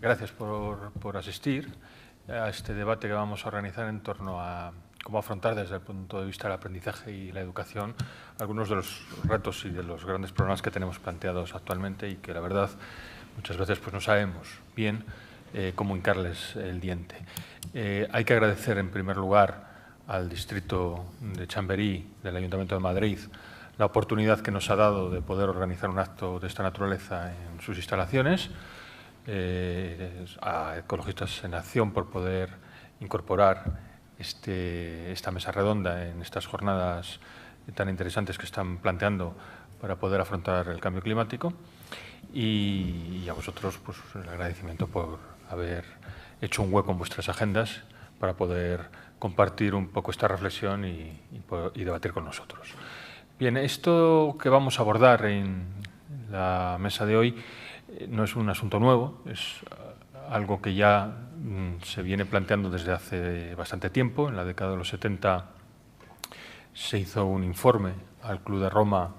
Gracias por asistir a este debate que vamos a organizar en torno a cómo afrontar desde el punto de vista del aprendizaje y la educación algunos de los retos y de los grandes problemas que tenemos planteados actualmente y que, la verdad, muchas veces pues, no sabemos bien cómo hincarles el diente. Hay que agradecer, en primer lugar, al distrito de Chamberí del Ayuntamiento de Madrid la oportunidad que nos ha dado de poder organizar un acto de esta naturaleza en sus instalaciones, a Ecologistas en Acción por poder incorporar esta mesa redonda en estas jornadas tan interesantes que están planteando para poder afrontar el cambio climático, y a vosotros pues, el agradecimiento por haber hecho un hueco en vuestras agendas para poder compartir un poco esta reflexión y debatir con nosotros. Bien, esto que vamos a abordar en la mesa de hoy no es un asunto nuevo, es algo que ya se viene planteando desde hace bastante tiempo. En la década de los 70 se hizo un informe al Club de Roma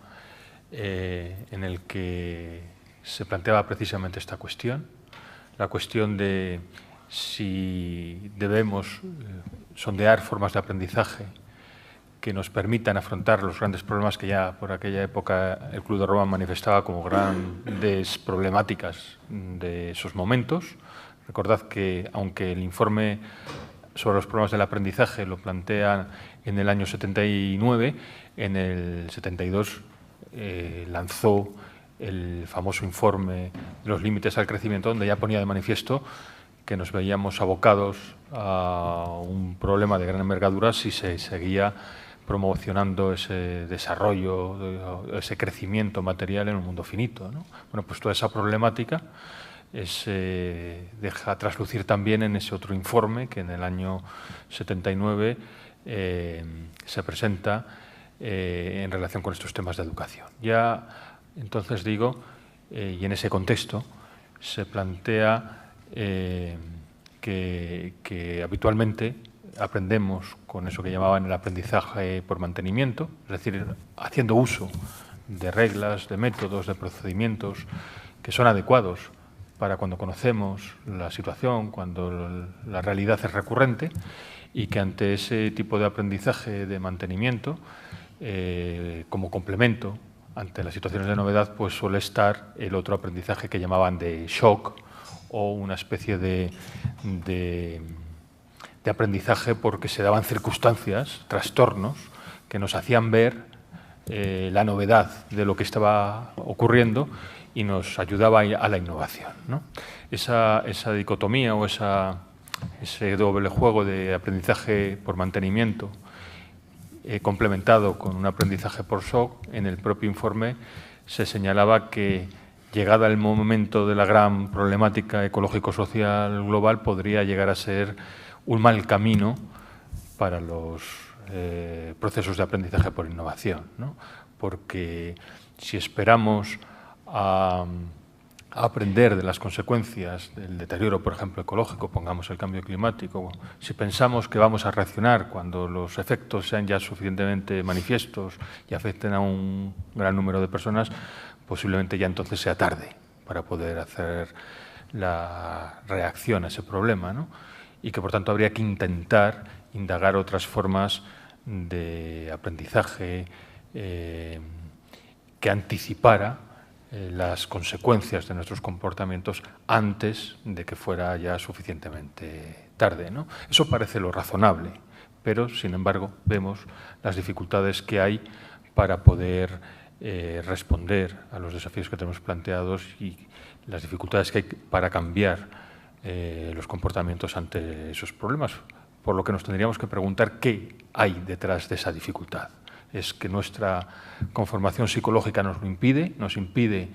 en el que se planteaba precisamente esta cuestión, la cuestión de si debemos sondear formas de aprendizaje que nos permitan afrontar los grandes problemas que ya por aquella época el Club de Roma manifestaba como grandes problemáticas de esos momentos. Recordad que, aunque el informe sobre los problemas del aprendizaje lo plantea en el año 79, en el 72 lanzó el famoso informe de los límites al crecimiento, donde ya ponía de manifiesto que nos veíamos abocados a un problema de gran envergadura si se seguía promocionando ese desarrollo, ese crecimiento material en un mundo finito, ¿no? Bueno, pues toda esa problemática se deja traslucir también en ese otro informe que en el año 79 se presenta en relación con estos temas de educación. Ya entonces digo, y en ese contexto, se plantea que habitualmente aprendemos con eso que llamaban el aprendizaje por mantenimiento, es decir, haciendo uso de reglas, de métodos, de procedimientos que son adecuados para cuando conocemos la situación, cuando la realidad es recurrente, y que ante ese tipo de aprendizaje de mantenimiento, como complemento ante las situaciones de novedad, pues suele estar el otro aprendizaje que llamaban de shock o una especie de aprendizaje porque se daban circunstancias, trastornos, que nos hacían ver la novedad de lo que estaba ocurriendo y nos ayudaba a la innovación, ¿no? Esa dicotomía o ese doble juego de aprendizaje por mantenimiento complementado con un aprendizaje por shock, en el propio informe se señalaba que, llegada el momento de la gran problemática ecológico-social global, podría llegar a ser un mal camino para los procesos de aprendizaje por innovación, ¿no? Porque si esperamos a aprender de las consecuencias del deterioro, por ejemplo, ecológico, pongamos el cambio climático, si pensamos que vamos a reaccionar cuando los efectos sean ya suficientemente manifiestos y afecten a un gran número de personas, posiblemente ya entonces sea tarde para poder hacer la reacción a ese problema, ¿no? Y que, por tanto, habría que intentar indagar otras formas de aprendizaje que anticipara las consecuencias de nuestros comportamientos antes de que fuera ya suficientemente tarde, ¿no? Eso parece lo razonable, pero, sin embargo, vemos las dificultades que hay para poder responder a los desafíos que tenemos planteados y las dificultades que hay para cambiar los comportamientos ante esos problemas, por lo que nos tendríamos que preguntar qué hay detrás de esa dificultad. Es que nuestra conformación psicológica nos lo impide, nos impide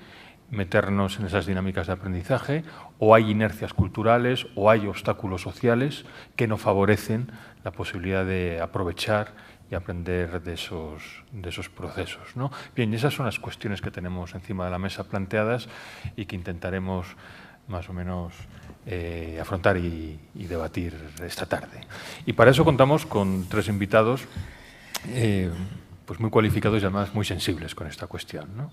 meternos en esas dinámicas de aprendizaje, o hay inercias culturales o hay obstáculos sociales que no favorecen la posibilidad de aprovechar y aprender de esos procesos, ¿no? Bien, esas son las cuestiones que tenemos encima de la mesa planteadas y que intentaremos más o menos afrontar y debatir esta tarde. Y para eso contamos con tres invitados pues muy cualificados y además muy sensibles con esta cuestión, ¿no?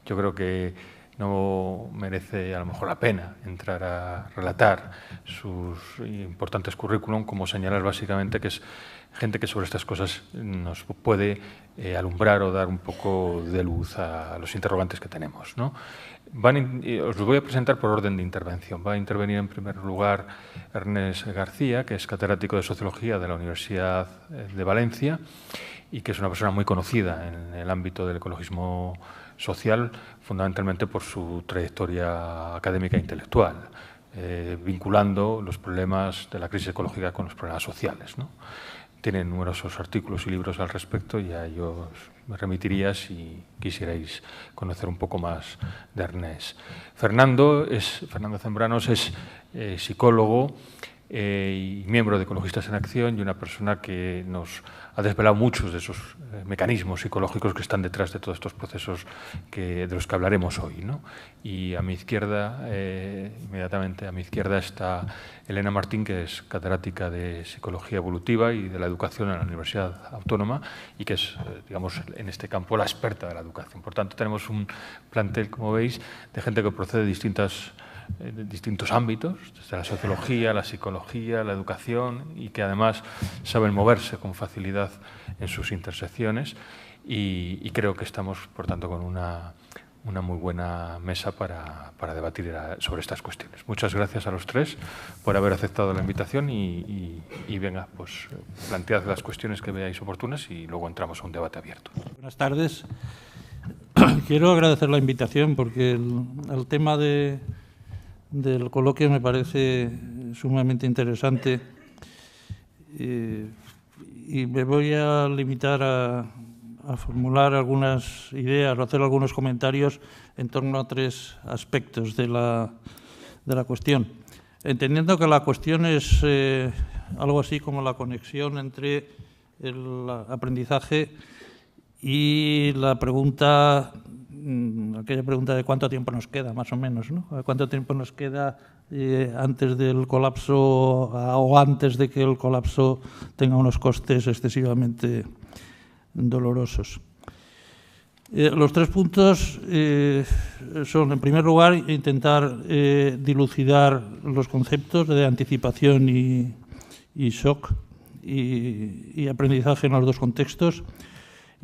Yo creo que no merece a lo mejor la pena entrar a relatar sus importantes currículum, como señalar básicamente que es gente que sobre estas cosas nos puede alumbrar o dar un poco de luz a los interrogantes que tenemos, ¿no? Os los voy a presentar por orden de intervención. Va a intervenir en primer lugar Ernest García, que es catedrático de Sociología de la Universidad de Valencia y que es una persona muy conocida en el ámbito del ecologismo social, fundamentalmente por su trayectoria académica e intelectual, vinculando los problemas de la crisis ecológica con los problemas sociales, ¿no? Tiene numerosos artículos y libros al respecto y a ellos me remitiría si quisierais conocer un poco más de Ernest. Fernando Zambranos es psicólogo y miembro de Ecologistas en Acción y una persona que nos ha desvelado muchos de esos mecanismos psicológicos que están detrás de todos estos procesos de los que hablaremos hoy, ¿no? Y a mi izquierda, inmediatamente a mi izquierda, está Elena Martín, que es catedrática de Psicología Evolutiva y de la Educación en la Universidad Autónoma y que es, digamos, en este campo la experta de la educación. Por tanto, tenemos un plantel, como veis, de gente que procede de distintos ámbitos, desde la sociología, la psicología, la educación y que además saben moverse con facilidad en sus intersecciones y creo que estamos, por tanto, con una muy buena mesa para debatir sobre estas cuestiones. Muchas gracias a los tres por haber aceptado la invitación y venga, pues plantead las cuestiones que veáis oportunas y luego entramos a un debate abierto. Buenas tardes. Quiero agradecer la invitación porque el tema del coloquio me parece sumamente interesante y me voy a limitar a formular algunas ideas o hacer algunos comentarios en torno a tres aspectos de la cuestión. Entendiendo que la cuestión es algo así como la conexión entre el aprendizaje y la pregunta, aquella pregunta de cuánto tiempo nos queda, más o menos, ¿no? ¿Cuánto tiempo nos queda antes del colapso o antes de que el colapso tenga unos costes excesivamente dolorosos? Los tres puntos son, en primer lugar, intentar dilucidar los conceptos de anticipación y shock y aprendizaje en los dos contextos.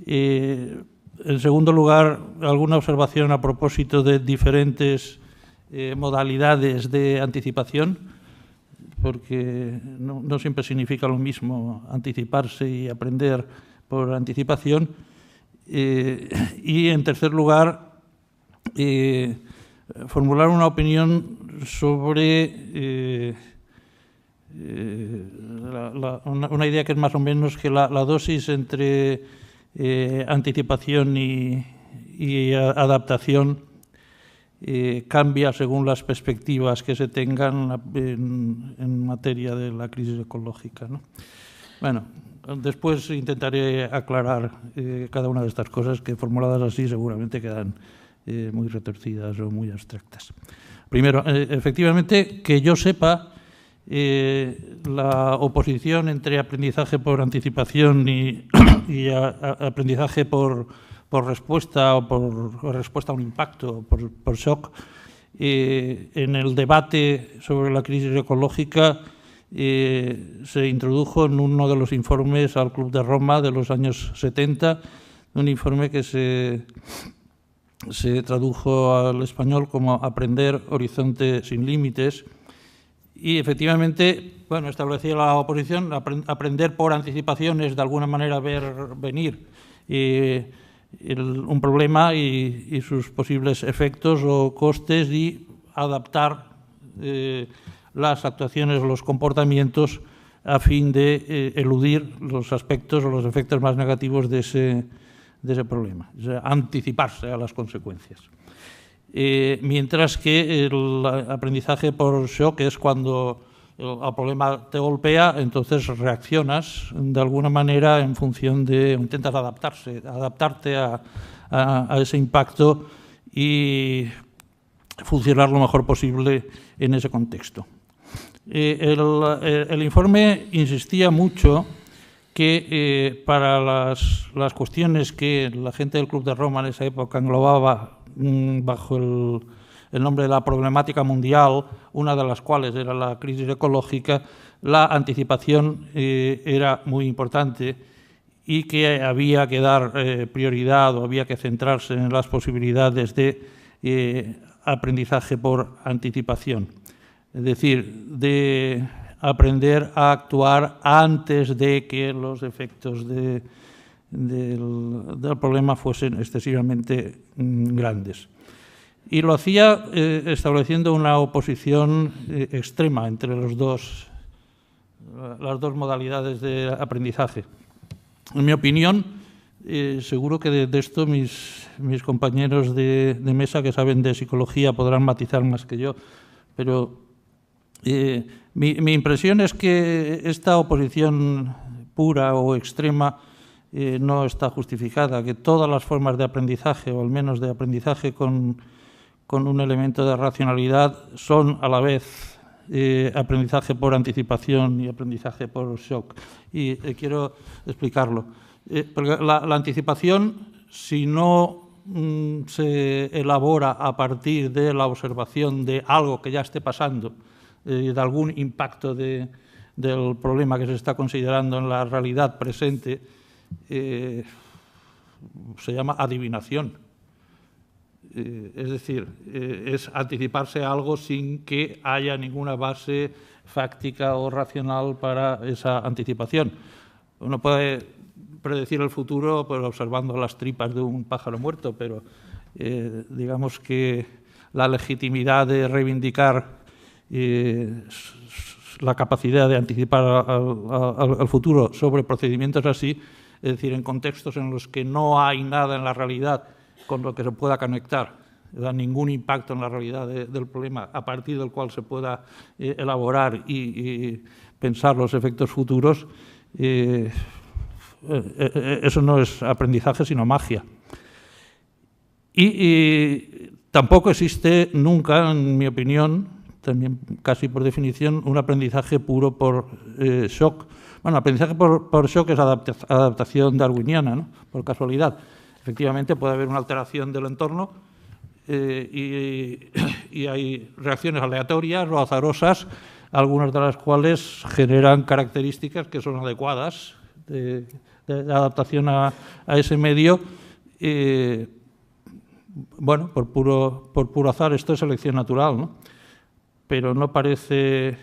En segundo lugar, alguna observación a propósito de diferentes modalidades de anticipación, porque no siempre significa lo mismo anticiparse y aprender por anticipación. Y, en tercer lugar, formular una opinión sobre una idea que es más o menos que la dosis entre anticipación y adaptación cambia según las perspectivas que se tengan en materia de la crisis ecológica, ¿no? Bueno, después intentaré aclarar cada una de estas cosas que, formuladas así, seguramente quedan muy retorcidas o muy abstractas. Primero, efectivamente, que yo sepa, la oposición entre aprendizaje por anticipación y aprendizaje por respuesta o por respuesta a un impacto, por shock, en el debate sobre la crisis ecológica se introdujo en uno de los informes al Club de Roma de los años 70, un informe que se tradujo al español como Aprender, Horizonte sin Límites. Y efectivamente, bueno, establecía la oposición, aprender por anticipación es de alguna manera ver venir un problema y sus posibles efectos o costes y adaptar las actuaciones o los comportamientos a fin de eludir los aspectos o los efectos más negativos de ese problema, o sea, anticiparse a las consecuencias. Mientras que el aprendizaje por shock es cuando el problema te golpea, entonces reaccionas de alguna manera en función de, intentas adaptarte a ese impacto y funcionar lo mejor posible en ese contexto. El informe insistía mucho que para las cuestiones que la gente del Club de Roma en esa época englobaba bajo el nombre de la problemática mundial, una de las cuales era la crisis ecológica, la anticipación era muy importante y que había que dar prioridad o había que centrarse en las posibilidades de aprendizaje por anticipación. Es decir, de aprender a actuar antes de que los efectos del problema fuesen excesivamente grandes. Y lo hacía estableciendo una oposición extrema entre las dos modalidades de aprendizaje. En mi opinión, seguro que de esto mis compañeros de mesa que saben de psicología podrán matizar más que yo, pero mi impresión es que esta oposición pura o extrema no está justificada, que todas las formas de aprendizaje, o al menos de aprendizaje con un elemento de racionalidad, son a la vez aprendizaje por anticipación y aprendizaje por shock. Y quiero explicarlo. Porque la anticipación, si no se elabora a partir de la observación de algo que ya esté pasando, de algún impacto del problema que se está considerando en la realidad presente, se llama adivinación. Es decir, es anticiparse a algo sin que haya ninguna base fáctica o racional para esa anticipación. Uno puede predecir el futuro observando las tripas de un pájaro muerto, pero digamos que la legitimidad de reivindicar la capacidad de anticipar al futuro sobre procedimientos así, es decir, en contextos en los que no hay nada en la realidad con lo que se pueda conectar, ningún impacto en la realidad del problema a partir del cual se pueda elaborar y pensar los efectos futuros, eso no es aprendizaje sino magia. Y tampoco existe nunca, en mi opinión, también casi por definición, un aprendizaje puro por shock. Bueno, aprendizaje por shock es adaptación darwiniana, ¿no? Por casualidad. Efectivamente puede haber una alteración del entorno y hay reacciones aleatorias o azarosas, algunas de las cuales generan características que son adecuadas de adaptación a ese medio. Bueno, por puro azar, esto es selección natural, ¿no? Pero no parece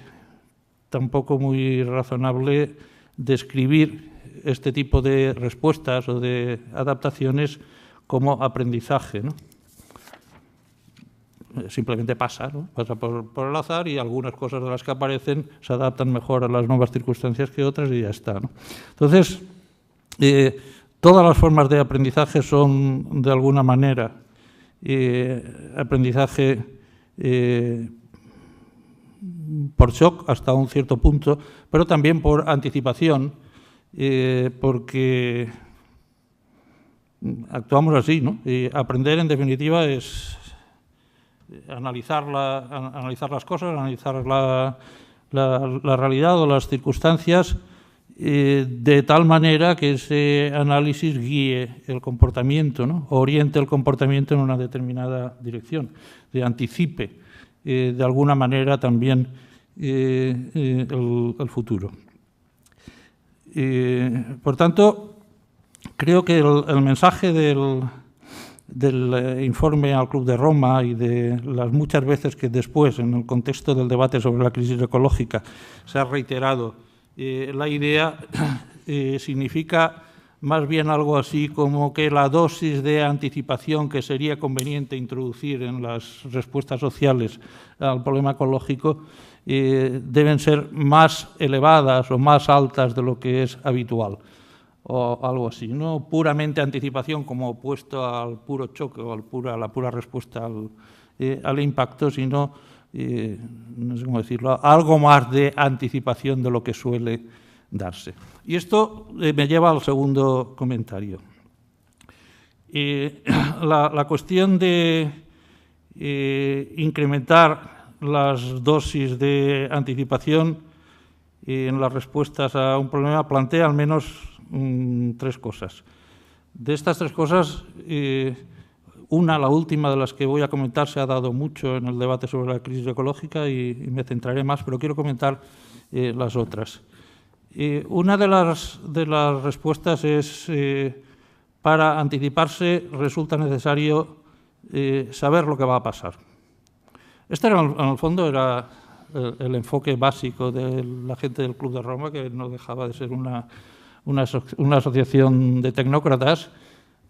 tampoco muy razonable describir este tipo de respuestas o de adaptaciones como aprendizaje, ¿no? Simplemente pasa, ¿no? Pasa por el azar y algunas cosas de las que aparecen se adaptan mejor a las nuevas circunstancias que otras y ya está, ¿no? Entonces, todas las formas de aprendizaje son, de alguna manera, aprendizaje por shock hasta un cierto punto, pero también por anticipación, porque actuamos así, ¿no? Y aprender, en definitiva, es analizar las cosas, analizar la realidad o las circunstancias de tal manera que ese análisis guíe el comportamiento, ¿no? Oriente el comportamiento en una determinada dirección, anticipe de alguna manera también el futuro. Por tanto, creo que el mensaje del informe al Club de Roma y de las muchas veces que después, en el contexto del debate sobre la crisis ecológica, se ha reiterado la idea, significa más bien algo así como que la dosis de anticipación que sería conveniente introducir en las respuestas sociales al problema ecológico deben ser más elevadas o más altas de lo que es habitual, o algo así. No puramente anticipación como opuesto al puro choque o a la pura respuesta al impacto, sino, no sé cómo decirlo, algo más de anticipación de lo que suele darse. Y esto me lleva al segundo comentario. La cuestión de incrementar las dosis de anticipación en las respuestas a un problema plantea al menos tres cosas. De estas tres cosas, la última de las que voy a comentar, se ha dado mucho en el debate sobre la crisis ecológica y me centraré más, pero quiero comentar las otras. Una de las respuestas es, para anticiparse resulta necesario saber lo que va a pasar. Este era, en el fondo, era el enfoque básico de la gente del Club de Roma, que no dejaba de ser una asociación de tecnócratas,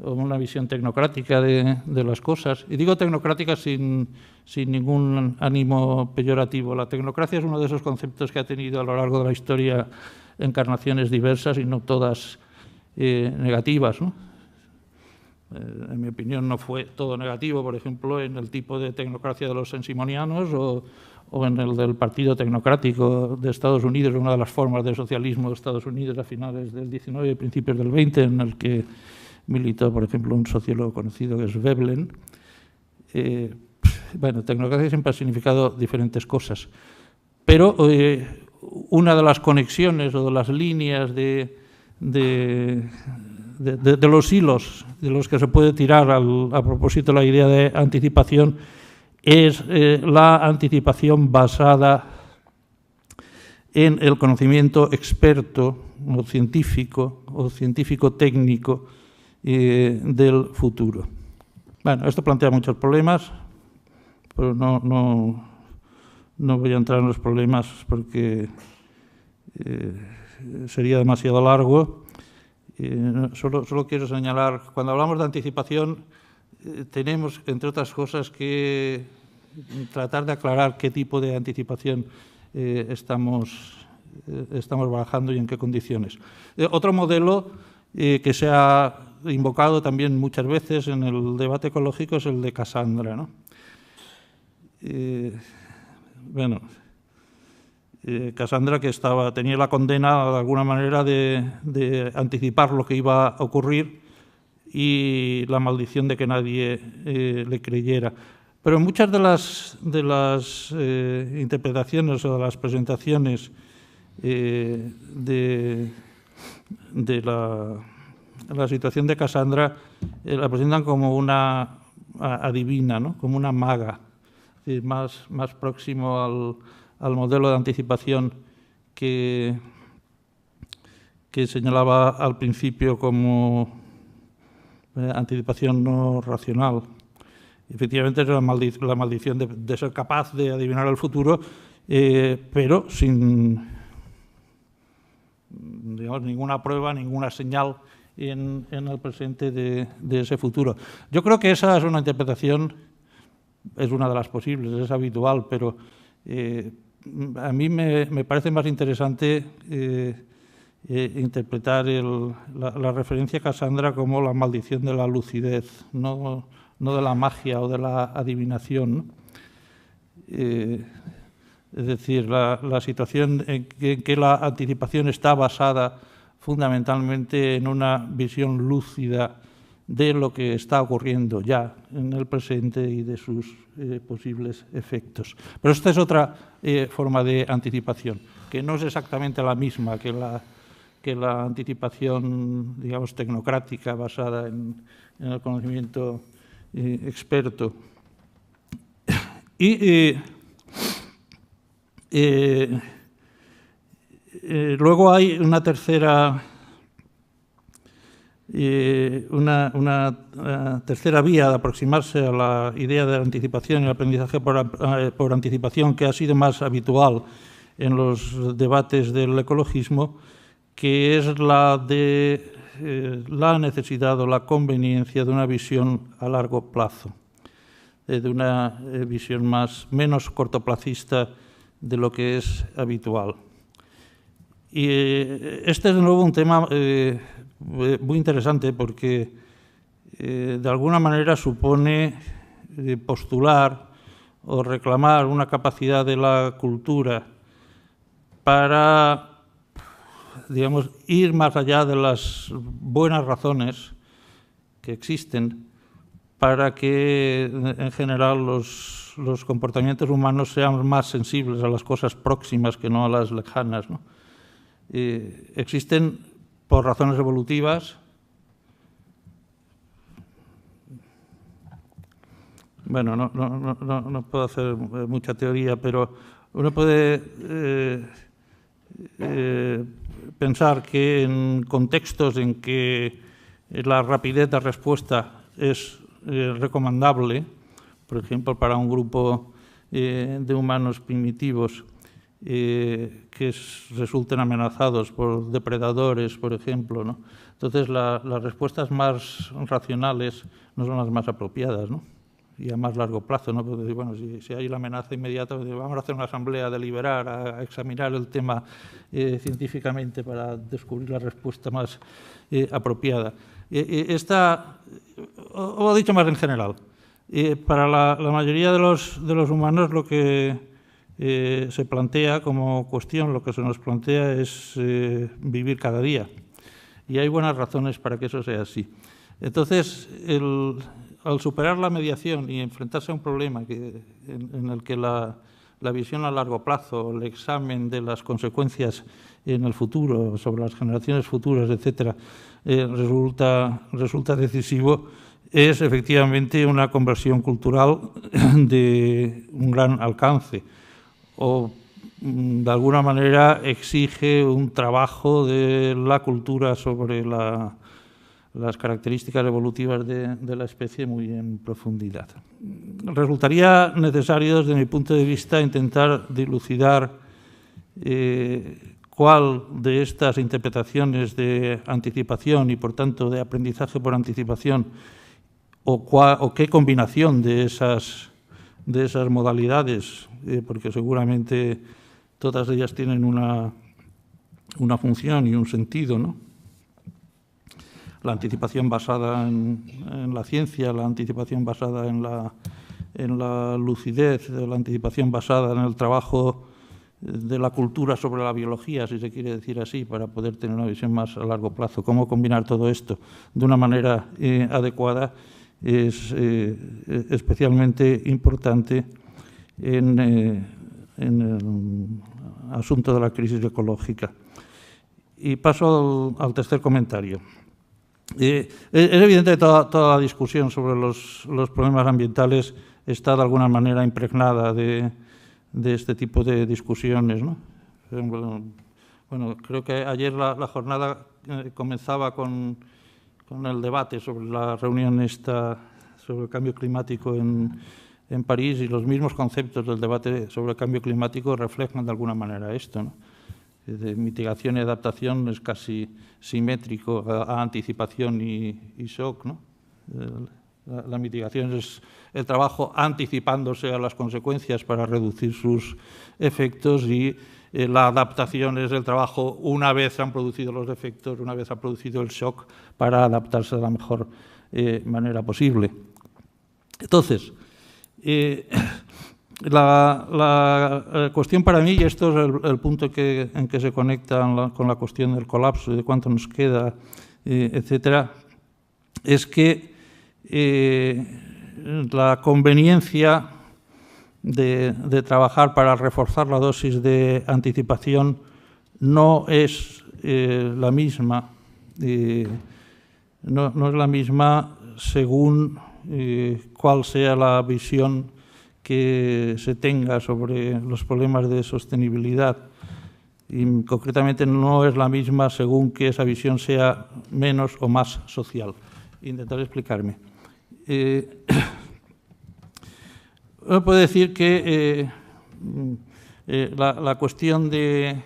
o una visión tecnocrática de las cosas. Y digo tecnocrática sin ningún ánimo peyorativo. La tecnocracia es uno de esos conceptos que ha tenido a lo largo de la historia encarnaciones diversas y no todas negativas, ¿no? En mi opinión, no fue todo negativo, por ejemplo, en el tipo de tecnocracia de los sensimonianos o en el del Partido Tecnocrático de Estados Unidos, una de las formas de socialismo de Estados Unidos a finales del XIX y principios del XX, en el que militó, por ejemplo, un sociólogo conocido que es Veblen. Bueno, tecnocracia siempre ha significado diferentes cosas, pero una de las conexiones o de las líneas de los hilos de los que se puede tirar a propósito de la idea de anticipación es la anticipación basada en el conocimiento experto o científico-técnico del futuro. Bueno, esto plantea muchos problemas, pero no voy a entrar en los problemas porque sería demasiado largo. Solo quiero señalar, cuando hablamos de anticipación, tenemos, entre otras cosas, que tratar de aclarar qué tipo de anticipación estamos barajando y en qué condiciones. Otro modelo que se ha invocado también muchas veces en el debate ecológico es el de Cassandra, ¿no? Bueno, Cassandra, que tenía la condena de alguna manera de anticipar lo que iba a ocurrir y la maldición de que nadie le creyera. Pero muchas de las interpretaciones o de las presentaciones de la situación de Cassandra la presentan como una adivina, ¿no? Como una maga, es decir, más próximo al modelo de anticipación que señalaba al principio como anticipación no racional. Efectivamente es la maldición de ser capaz de adivinar el futuro, pero sin, digamos, ninguna prueba, ninguna señal en el presente de ese futuro. Yo creo que esa es una interpretación, es una de las posibles, es habitual, pero a mí me parece más interesante interpretar la referencia a Cassandra como la maldición de la lucidez, no de la magia o de la adivinación, ¿no? Es decir, la situación en que la anticipación está basada fundamentalmente en una visión lúcida de lo que está ocurriendo ya en el presente y de sus posibles efectos. Pero esta es otra forma de anticipación, que no es exactamente la misma que la anticipación, digamos, tecnocrática basada en el conocimiento experto. Y luego hay una tercera tercera vía de aproximarse a la idea de anticipación y el aprendizaje por anticipación, que ha sido más habitual en los debates del ecologismo, que es la de la necesidad o la conveniencia de una visión a largo plazo, de una visión menos cortoplacista de lo que es habitual. Y este es de nuevo un tema muy interesante porque de alguna manera supone postular o reclamar una capacidad de la cultura para, digamos, ir más allá de las buenas razones que existen para que, en general, los comportamientos humanos sean más sensibles a las cosas próximas que no a las lejanas, ¿no? Existen, por razones evolutivas, Bueno, no puedo hacer mucha teoría, pero uno puede pensar que en contextos en que la rapidez de respuesta es recomendable, por ejemplo, para un grupo de humanos primitivos que resulten amenazados por depredadores, por ejemplo, ¿no? Entonces, las respuestas más racionales no son las más apropiadas, ¿no? Y a más largo plazo, ¿no? Porque, bueno, si hay la amenaza inmediata, pues vamos a hacer una asamblea a deliberar, a examinar el tema científicamente para descubrir la respuesta más apropiada. O dicho más en general, para la mayoría de los humanos lo que se plantea como cuestión, lo que se nos plantea es vivir cada día. Y hay buenas razones para que eso sea así. Entonces, al superar la mediación y enfrentarse a un problema en el que la visión a largo plazo, el examen de las consecuencias en el futuro, sobre las generaciones futuras, etcétera, resulta decisivo, es efectivamente una conversión cultural de un gran alcance, o de alguna manera exige un trabajo de la cultura sobre las características evolutivas de la especie muy en profundidad. Resultaría necesario, desde mi punto de vista, intentar dilucidar cuál de estas interpretaciones de anticipación y, por tanto, de aprendizaje por anticipación, o qué combinación de esas modalidades, porque seguramente todas ellas tienen una función y un sentido, ¿no? La anticipación basada en la ciencia, la anticipación basada en la lucidez, la anticipación basada en el trabajo de la cultura sobre la biología, si se quiere decir así, para poder tener una visión más a largo plazo. Cómo combinar todo esto de una manera adecuada es especialmente importante en el asunto de la crisis ecológica. Y paso al tercer comentario. Es evidente que toda la discusión sobre los problemas ambientales está de alguna manera impregnada de este tipo de discusiones, ¿no? Bueno, creo que ayer la jornada comenzaba con el debate sobre la reunión sobre el cambio climático en París, y los mismos conceptos del debate sobre el cambio climático reflejan de alguna manera esto, ¿no? De mitigación y adaptación es casi simétrico a anticipación y shock, ¿no? La mitigación es el trabajo anticipándose a las consecuencias para reducir sus efectos, y la adaptación es el trabajo una vez se han producido los efectos, una vez ha producido el shock, para adaptarse de la mejor manera posible. Entonces, la cuestión para mí, y esto es el punto en que se conecta con la cuestión del colapso y de cuánto nos queda, etcétera, es que la conveniencia de trabajar para reforzar la dosis de anticipación no es la misma, no es la misma según cuál sea la visión que se tenga sobre los problemas de sostenibilidad, y concretamente no es la misma según que esa visión sea menos o más social. Intentaré explicarme. Uno puede decir que la cuestión de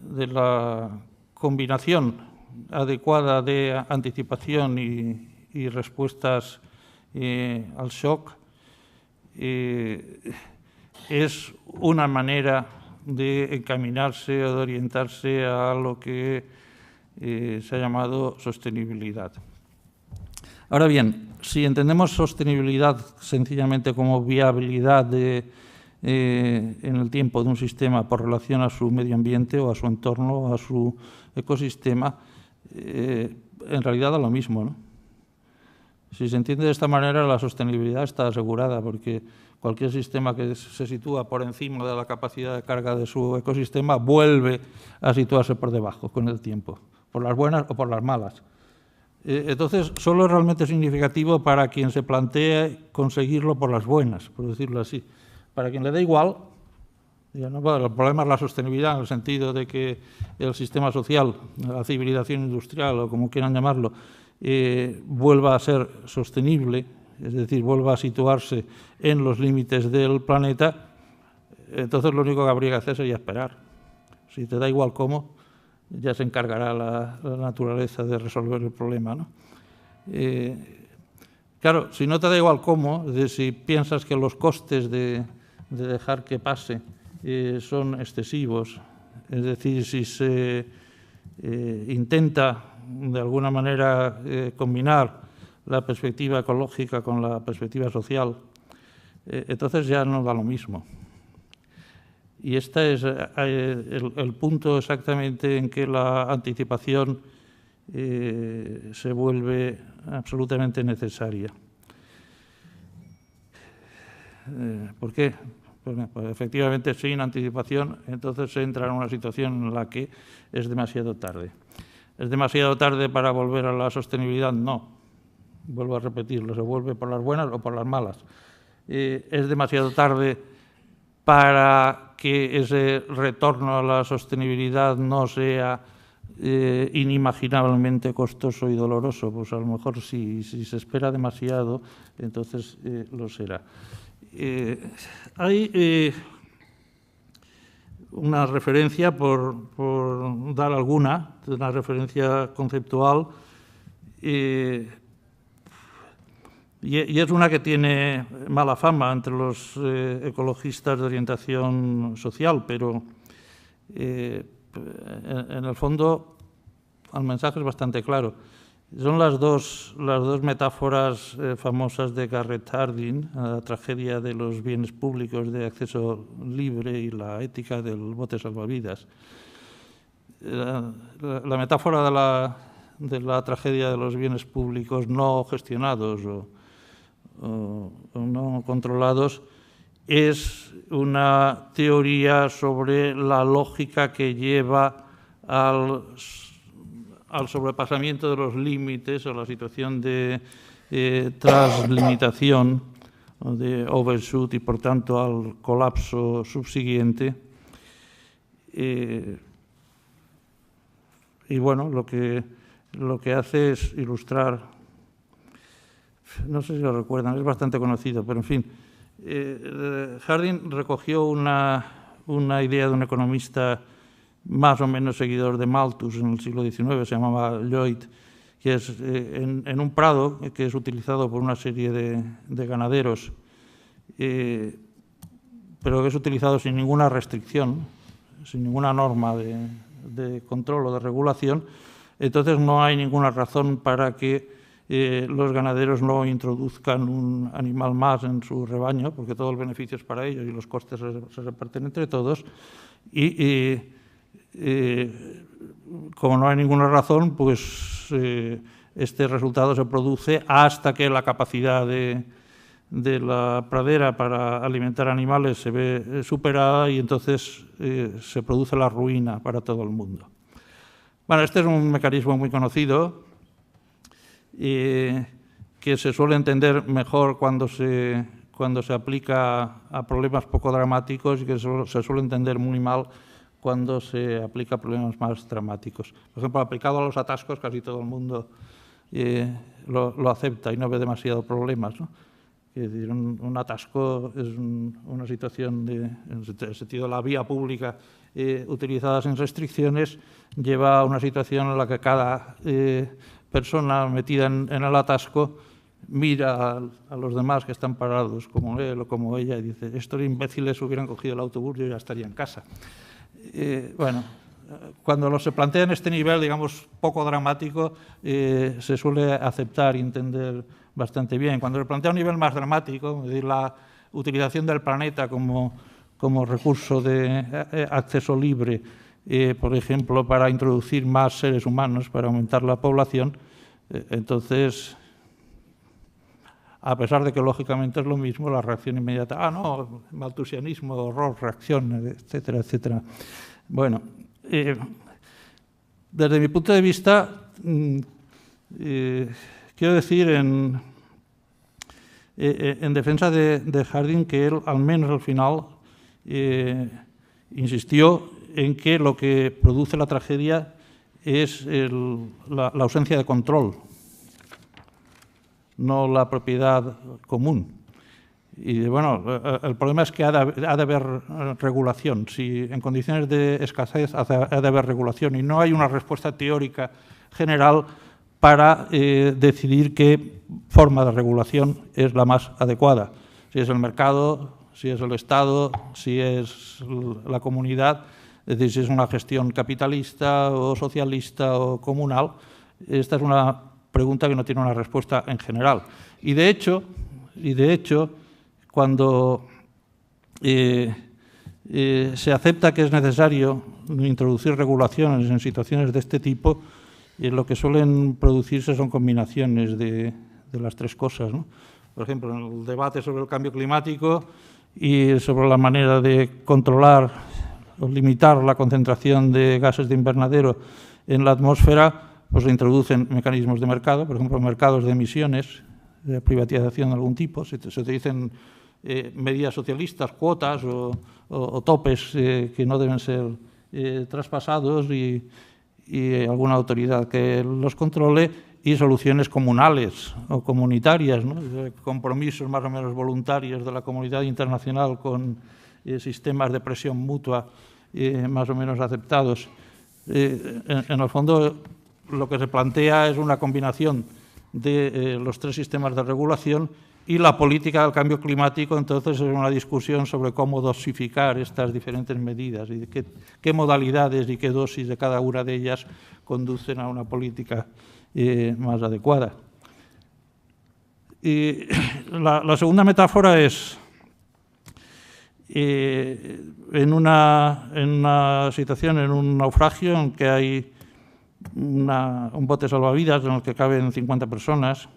la combinación adecuada de anticipación y respuestas al shock es una manera de encaminarse o de orientarse a lo que se ha llamado sostenibilidad. Ahora bien, si entendemos sostenibilidad sencillamente como viabilidad en el tiempo de un sistema por relación a su medio ambiente o a su entorno o a su ecosistema, en realidad da lo mismo, ¿no? Si se entiende de esta manera, la sostenibilidad está asegurada, porque cualquier sistema que se sitúa por encima de la capacidad de carga de su ecosistema vuelve a situarse por debajo con el tiempo, por las buenas o por las malas. Entonces, solo es realmente significativo para quien se plantea conseguirlo por las buenas, por decirlo así. Para quien le da igual, el problema es la sostenibilidad, en el sentido de que el sistema social, la civilización industrial, o como quieran llamarlo, vuelva a ser sostenible, es decir, vuelva a situarse en los límites del planeta. Entonces lo único que habría que hacer sería esperar. Si te da igual cómo, ya se encargará la naturaleza de resolver el problema, ¿no? Claro, si no te da igual cómo, es decir, si piensas que los costes de dejar que pase son excesivos, es decir, si se intenta de alguna manera combinar la perspectiva ecológica con la perspectiva social, entonces ya no da lo mismo. Y este es el punto exactamente en que la anticipación se vuelve absolutamente necesaria. ¿Por qué? Pues efectivamente, sin anticipación, entonces se entra en una situación en la que es demasiado tarde. ¿Es demasiado tarde para volver a la sostenibilidad? No. Vuelvo a repetirlo, se vuelve por las buenas o por las malas. ¿Es demasiado tarde para que ese retorno a la sostenibilidad no sea inimaginablemente costoso y doloroso? Pues a lo mejor si se espera demasiado, entonces lo será. Hay una referencia, por dar alguna, una referencia conceptual, y es una que tiene mala fama entre los ecologistas de orientación social, pero en el fondo el mensaje es bastante claro. Son las dos metáforas famosas de Garrett Hardin, la tragedia de los bienes públicos de acceso libre y la ética del bote salvavidas. La metáfora de la tragedia de los bienes públicos no gestionados o no controlados es una teoría sobre la lógica que lleva al sobrepasamiento de los límites, a la situación de translimitación, de overshoot, y por tanto al colapso subsiguiente. Y bueno, lo que hace es ilustrar, no sé si lo recuerdan, es bastante conocido, pero en fin, Hardin recogió una idea de un economista más o menos seguidor de Malthus en el siglo XIX, se llamaba Lloyd, que es en un prado que es utilizado por una serie de ganaderos, pero que es utilizado sin ninguna restricción, sin ninguna norma de control o de regulación. Entonces no hay ninguna razón para que los ganaderos no introduzcan un animal más en su rebaño, porque todo el beneficio es para ellos y los costes se reparten entre todos. Como no hay ninguna razón, pues este resultado se produce hasta que la capacidad de la pradera para alimentar animales se ve superada, y entonces se produce la ruina para todo el mundo. Bueno, este es un mecanismo muy conocido que se suele entender mejor cuando se aplica a problemas poco dramáticos, y que se suele entender muy mal cuando se aplica a problemas más dramáticos. Por ejemplo, aplicado a los atascos, casi todo el mundo lo acepta y no ve demasiado problemas, ¿no? Es decir, un atasco es una situación, en el sentido de la vía pública utilizada sin restricciones, lleva a una situación en la que cada persona metida en el atasco mira a los demás que están parados, como él o como ella, y dice: estos imbéciles hubieran cogido el autobús, yo ya estaría en casa. Bueno, cuando se plantea en este nivel, digamos, poco dramático, se suele aceptar y entender bastante bien. Cuando se plantea un nivel más dramático, es decir, la utilización del planeta como recurso de acceso libre, por ejemplo, para introducir más seres humanos, para aumentar la población, entonces, a pesar de que lógicamente es lo mismo, la reacción inmediata, no, malthusianismo, horror, reacción, etcétera, etcétera. Bueno, desde mi punto de vista, Quiero decir en defensa de Harding que él, al menos al final, insistió en que lo que produce la tragedia es la ausencia de control, no la propiedad común. Y bueno, el problema es que ha de haber regulación. Si en condiciones de escasez ha de haber regulación y no hay una respuesta teórica general para decidir qué forma de regulación es la más adecuada. Si es el mercado, si es el Estado, si es la comunidad, es decir, si es una gestión capitalista o socialista o comunal. Esta es una pregunta que no tiene una respuesta en general. Y de hecho cuando se acepta que es necesario introducir regulaciones en situaciones de este tipo, lo que suelen producirse son combinaciones de las tres cosas, ¿no? Por ejemplo, en el debate sobre el cambio climático y sobre la manera de controlar o limitar la concentración de gases de invernadero en la atmósfera, pues se introducen mecanismos de mercado, por ejemplo, mercados de emisiones, de privatización de algún tipo, se utilizan medidas socialistas, cuotas o topes que no deben ser traspasados y alguna autoridad que los controle, y soluciones comunales o comunitarias, ¿no? Compromisos más o menos voluntarios de la comunidad internacional con sistemas de presión mutua más o menos aceptados. En el fondo, lo que se plantea es una combinación de los tres sistemas de regulación, y la política del cambio climático, entonces, es una discusión sobre cómo dosificar estas diferentes medidas y de qué modalidades y qué dosis de cada una de ellas conducen a una política más adecuada. Y la segunda metáfora es en una situación, en un naufragio en que hay un bote salvavidas en el que caben 50 personas,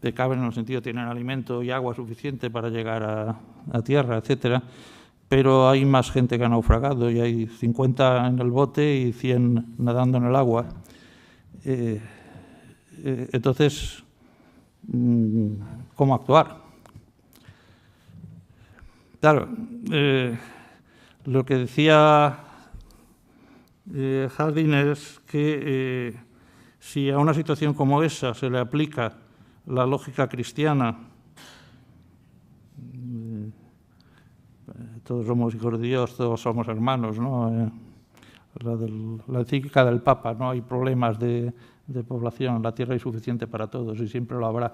que caben en el sentido de tienen alimento y agua suficiente para llegar a tierra, etcétera, pero hay más gente que ha naufragado y hay 50 en el bote y 100 nadando en el agua. Entonces, ¿cómo actuar? Claro, lo que decía Harding es que si a una situación como esa se le aplica la lógica cristiana, todos somos hijos de Dios, todos somos hermanos, ¿no? La encíclica del Papa, no hay problemas de población, la tierra es suficiente para todos y siempre lo habrá.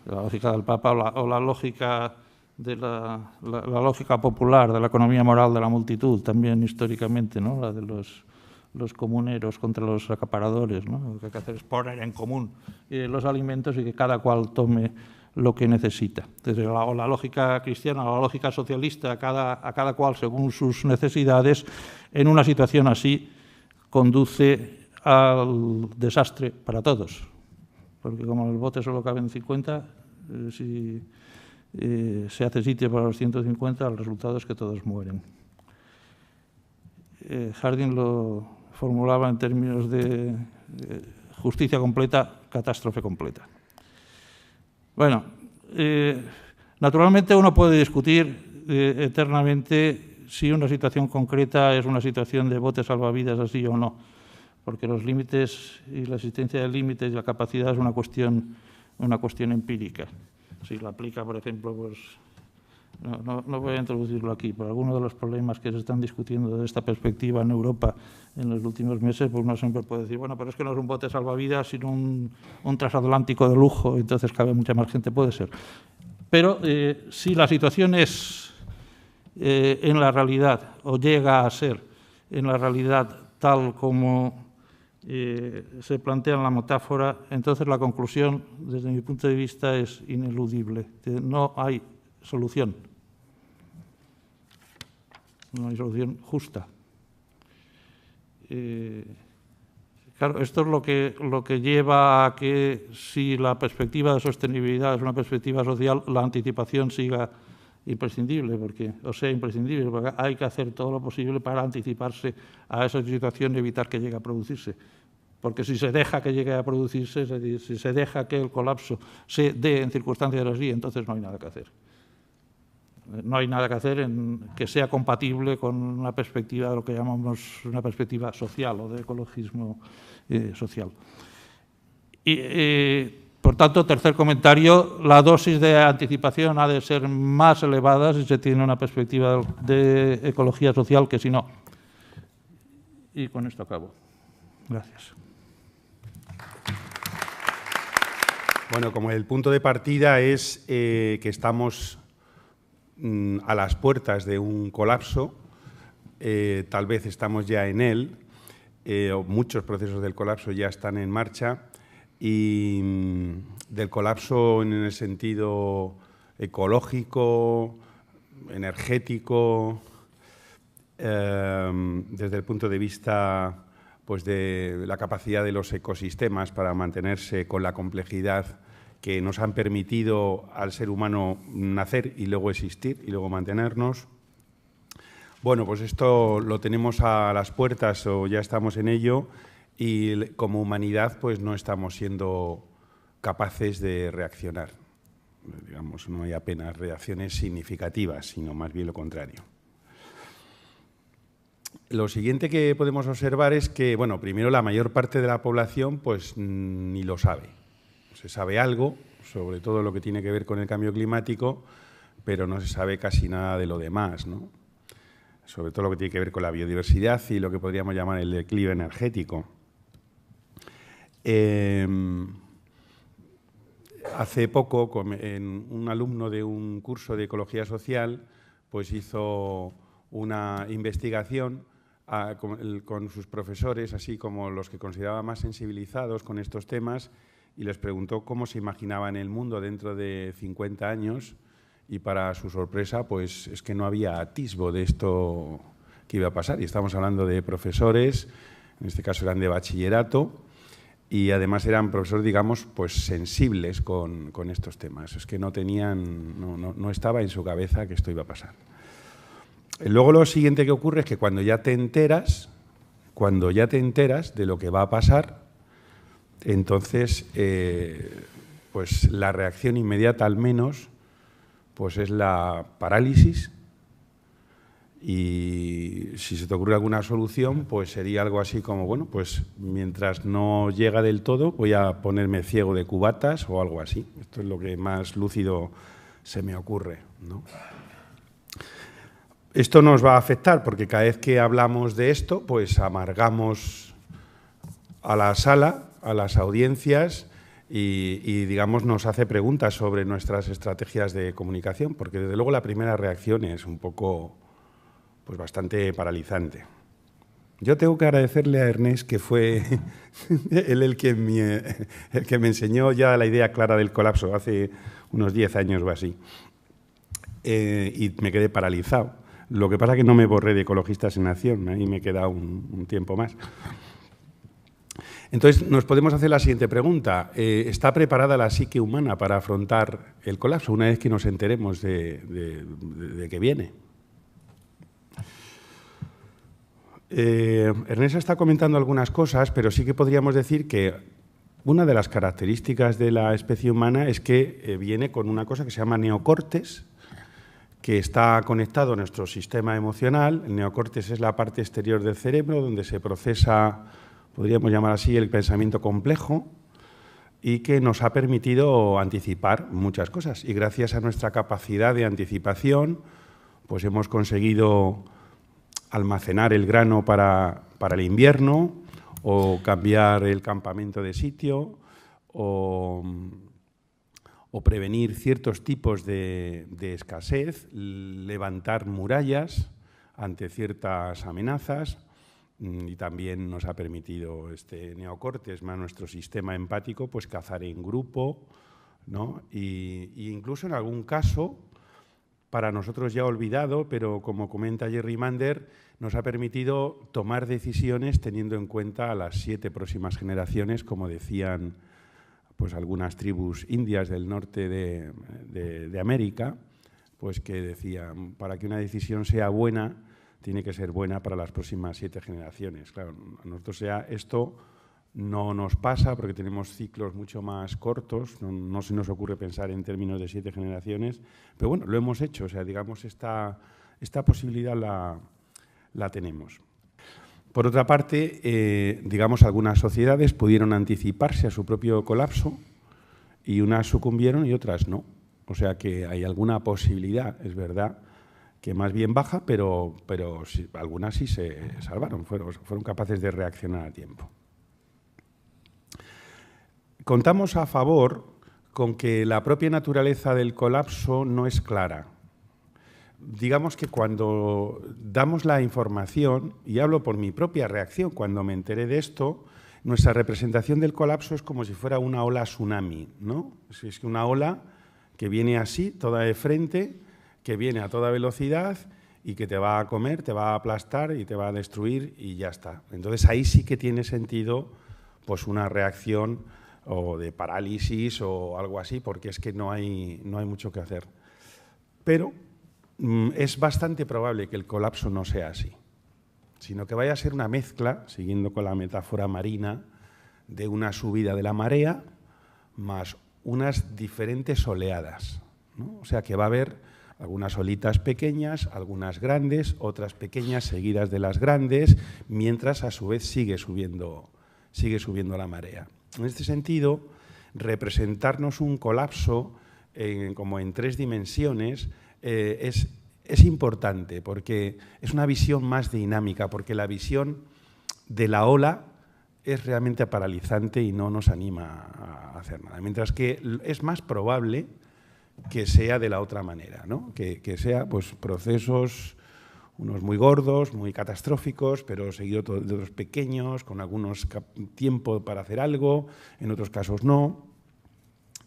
La lógica del Papa o la lógica de la lógica popular de la economía moral de la multitud, también históricamente, ¿no? La de los comuneros contra los acaparadores, ¿no? Lo que hay que hacer es poner en común los alimentos y que cada cual tome lo que necesita. Entonces, o la lógica cristiana o la lógica socialista, a cada cual según sus necesidades, en una situación así conduce al desastre para todos. Porque como en el bote solo caben 50, si se hace sitio para los 150, el resultado es que todos mueren. Harding lo formulaba en términos de justicia completa, catástrofe completa. Bueno, naturalmente uno puede discutir eternamente si una situación concreta es una situación de bote salvavidas así o no, porque los límites y la existencia de límites y la capacidad es una cuestión empírica. Si la aplica, por ejemplo, pues no voy a introducirlo aquí, pero algunos de los problemas que se están discutiendo desde esta perspectiva en Europa en los últimos meses, pues uno siempre puede decir, bueno, pero es que no es un bote salvavidas, sino un transatlántico de lujo, entonces cabe mucha más gente, puede ser. Pero si la situación es en la realidad, o llega a ser en la realidad tal como se plantea en la metáfora, entonces la conclusión, desde mi punto de vista, es ineludible. No hay solución. No hay solución justa. Claro, esto es lo que lleva a que, si la perspectiva de sostenibilidad es una perspectiva social, la anticipación siga imprescindible, porque hay que hacer todo lo posible para anticiparse a esa situación y evitar que llegue a producirse. Porque si se deja que llegue a producirse, es decir, si se deja que el colapso se dé en circunstancias así, entonces no hay nada que hacer. No hay nada que hacer en que sea compatible con una perspectiva de lo que llamamos una perspectiva social o de ecologismo social. Y, por tanto, tercer comentario, la dosis de anticipación ha de ser más elevada si se tiene una perspectiva de ecología social que si no. Y con esto acabo. Gracias. Bueno, como el punto de partida es que estamos a las puertas de un colapso, tal vez estamos ya en él, muchos procesos del colapso ya están en marcha, y del colapso en el sentido ecológico, energético, desde el punto de vista pues, de la capacidad de los ecosistemas para mantenerse con la complejidad que nos han permitido al ser humano nacer y luego existir y luego mantenernos. Bueno, pues esto lo tenemos a las puertas o ya estamos en ello, y como humanidad pues no estamos siendo capaces de reaccionar. Digamos, no hay apenas reacciones significativas, sino más bien lo contrario. Lo siguiente que podemos observar es que, bueno, primero la mayor parte de la población pues ni lo sabe. Se sabe algo, sobre todo lo que tiene que ver con el cambio climático, pero no se sabe casi nada de lo demás, ¿no? Sobre todo lo que tiene que ver con la biodiversidad y lo que podríamos llamar el declive energético. Hace poco, un alumno de un curso de ecología social pues hizo una investigación con sus profesores, así como los que consideraba más sensibilizados con estos temas, y les preguntó cómo se imaginaban el mundo dentro de 50 años, y para su sorpresa pues es que no había atisbo de esto que iba a pasar. Y estamos hablando de profesores, en este caso eran de bachillerato, y además eran profesores, digamos, pues sensibles con estos temas. Es que no estaba en su cabeza que esto iba a pasar. Luego lo siguiente que ocurre es que cuando ya te enteras de lo que va a pasar, entonces pues la reacción inmediata al menos pues es la parálisis, y si se te ocurre alguna solución pues sería algo así como, bueno, pues mientras no llega del todo voy a ponerme ciego de cubatas o algo así. Esto es lo que más lúcido se me ocurre, ¿no? Esto nos va a afectar porque cada vez que hablamos de esto pues amargamos a la sala, a las audiencias, y digamos nos hace preguntas sobre nuestras estrategias de comunicación, porque desde luego la primera reacción es un poco, pues bastante paralizante. Yo tengo que agradecerle a Ernest, que fue él el que me enseñó ya la idea clara del colapso hace unos 10 años o así, y me quedé paralizado. Lo que pasa es que no me borré de Ecologistas en Acción, ahí me he quedado un tiempo más. Entonces, nos podemos hacer la siguiente pregunta. ¿Está preparada la psique humana para afrontar el colapso una vez que nos enteremos de que viene? Ernest está comentando algunas cosas, pero sí que podríamos decir que una de las características de la especie humana es que viene con una cosa que se llama neocortes, que está conectado a nuestro sistema emocional. El neocortes es la parte exterior del cerebro donde se procesa, podríamos llamar así, el pensamiento complejo, y que nos ha permitido anticipar muchas cosas. Y gracias a nuestra capacidad de anticipación, pues hemos conseguido almacenar el grano para el invierno, o cambiar el campamento de sitio, o prevenir ciertos tipos de escasez, levantar murallas ante ciertas amenazas, y también nos ha permitido este neocortes más nuestro sistema empático pues cazar en grupo, ¿no? Y incluso en algún caso, para nosotros ya olvidado, pero como comenta Jerry Mander, nos ha permitido tomar decisiones teniendo en cuenta a las 7 próximas generaciones, como decían pues algunas tribus indias del norte de América, pues que decía, para que una decisión sea buena, tiene que ser buena para las próximas 7 generaciones. Claro, a nosotros esto no nos pasa porque tenemos ciclos mucho más cortos, no se nos ocurre pensar en términos de 7 generaciones, pero bueno, lo hemos hecho, o sea, digamos, esta posibilidad la tenemos. Por otra parte, digamos, algunas sociedades pudieron anticiparse a su propio colapso y unas sucumbieron y otras no. O sea que hay alguna posibilidad, es verdad, que más bien baja, pero sí, algunas sí se salvaron, fueron capaces de reaccionar a tiempo. Contamos a favor con que la propia naturaleza del colapso no es clara. Digamos que cuando damos la información, y hablo por mi propia reacción, cuando me enteré de esto, nuestra representación del colapso es como si fuera una ola tsunami, ¿no? Es que una ola que viene así, toda de frente, que viene a toda velocidad y que te va a comer, te va a aplastar y te va a destruir y ya está. Entonces ahí sí que tiene sentido pues una reacción o de parálisis o algo así, porque es que no hay mucho que hacer. Pero es bastante probable que el colapso no sea así, sino que vaya a ser una mezcla, siguiendo con la metáfora marina, de una subida de la marea más unas diferentes oleadas, ¿no? O sea que va a haber algunas olitas pequeñas, algunas grandes, otras pequeñas seguidas de las grandes, mientras a su vez sigue subiendo la marea. En este sentido, representarnos un colapso como en 3 dimensiones es importante, porque es una visión más dinámica, porque la visión de la ola es realmente paralizante y no nos anima a hacer nada. Mientras que es más probable que sea de la otra manera, ¿no? Que sea pues, procesos, unos muy gordos, muy catastróficos, pero seguido de otros pequeños, con algunos tiempo para hacer algo, en otros casos no.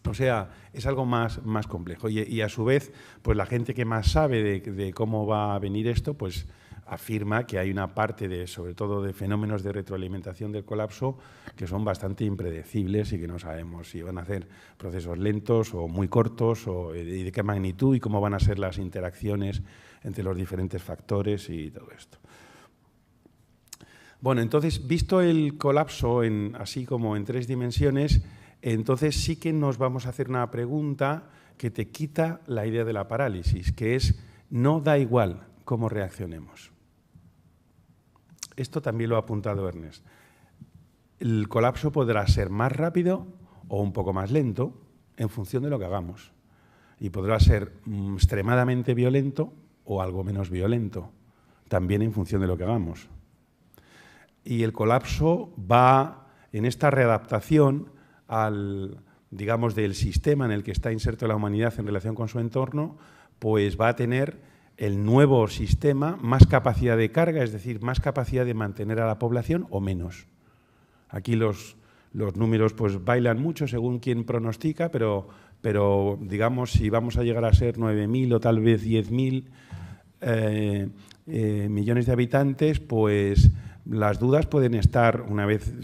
O sea, es algo más complejo. Y a su vez, pues la gente que más sabe de cómo va a venir esto, pues afirma que hay una parte, sobre todo de fenómenos de retroalimentación del colapso, que son bastante impredecibles y que no sabemos si van a ser procesos lentos o muy cortos, y de qué magnitud y cómo van a ser las interacciones entre los diferentes factores y todo esto. Bueno, entonces, visto el colapso así como en 3 dimensiones, entonces sí que nos vamos a hacer una pregunta que te quita la idea de la parálisis, que es, no da igual cómo reaccionemos. Esto también lo ha apuntado Ernest. El colapso podrá ser más rápido o un poco más lento en función de lo que hagamos. Y podrá ser extremadamente violento o algo menos violento, también en función de lo que hagamos. Y el colapso va, en esta readaptación digamos, del sistema en el que está inserto la humanidad en relación con su entorno, pues va a tener el nuevo sistema más capacidad de carga, es decir, más capacidad de mantener a la población o menos. Aquí los números pues bailan mucho según quien pronostica, pero digamos, si vamos a llegar a ser 9.000 o tal vez 10.000 millones de habitantes, pues las dudas pueden estar, una vez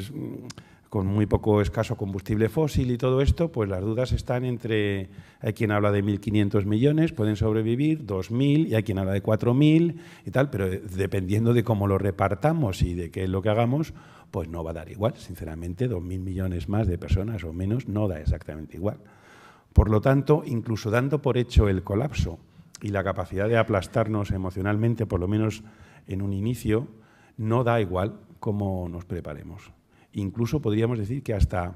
con muy poco escaso combustible fósil y todo esto, pues las dudas están entre, hay quien habla de 1.500 millones, pueden sobrevivir, 2.000, y hay quien habla de 4.000 y tal, pero dependiendo de cómo lo repartamos y de qué es lo que hagamos, pues no va a dar igual. Sinceramente, 2.000 millones más de personas o menos no da exactamente igual. Por lo tanto, incluso dando por hecho el colapso y la capacidad de aplastarnos emocionalmente, por lo menos en un inicio, no da igual cómo nos preparemos. Incluso podríamos decir que hasta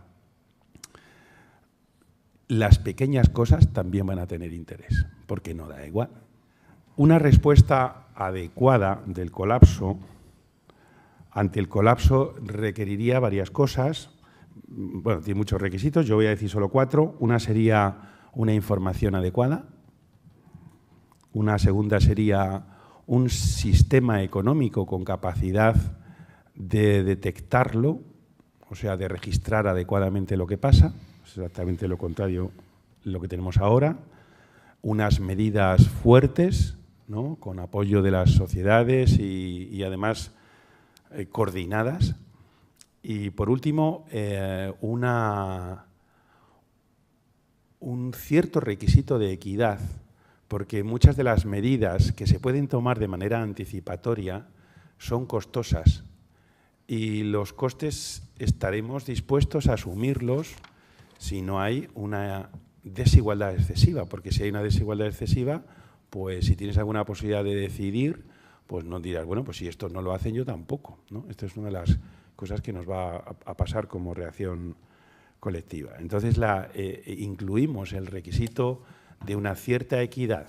las pequeñas cosas también van a tener interés, porque no da igual. Una respuesta adecuada del colapso, ante el colapso, requeriría varias cosas. Bueno, tiene muchos requisitos, yo voy a decir solo 4. Una sería una información adecuada. Una segunda sería un sistema económico con capacidad de detectarlo, o sea, de registrar adecuadamente lo que pasa, es exactamente lo contrario de lo que tenemos ahora. Unas medidas fuertes, ¿no?, con apoyo de las sociedades y además coordinadas. Y por último, un cierto requisito de equidad, porque muchas de las medidas que se pueden tomar de manera anticipatoria son costosas y los costes estaremos dispuestos a asumirlos si no hay una desigualdad excesiva, porque si hay una desigualdad excesiva, pues si tienes alguna posibilidad de decidir, pues no dirás, bueno, pues si estos no lo hacen, yo tampoco, ¿no? Esto es una de las cosas que nos va a pasar como reacción colectiva. Entonces, incluimos el requisito de una cierta equidad.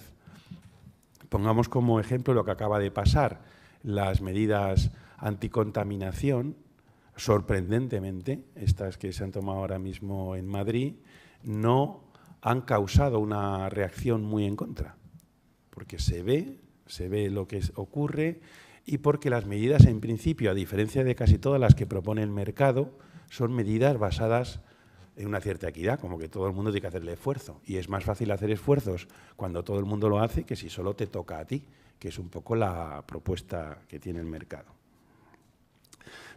Pongamos como ejemplo lo que acaba de pasar, las medidas anticontaminación, sorprendentemente, estas que se han tomado ahora mismo en Madrid, no han causado una reacción muy en contra, porque se ve lo que ocurre y porque las medidas, en principio, a diferencia de casi todas las que propone el mercado, son medidas basadas en una cierta equidad, como que todo el mundo tiene que hacerle esfuerzo. Y es más fácil hacer esfuerzos cuando todo el mundo lo hace que si solo te toca a ti, que es un poco la propuesta que tiene el mercado.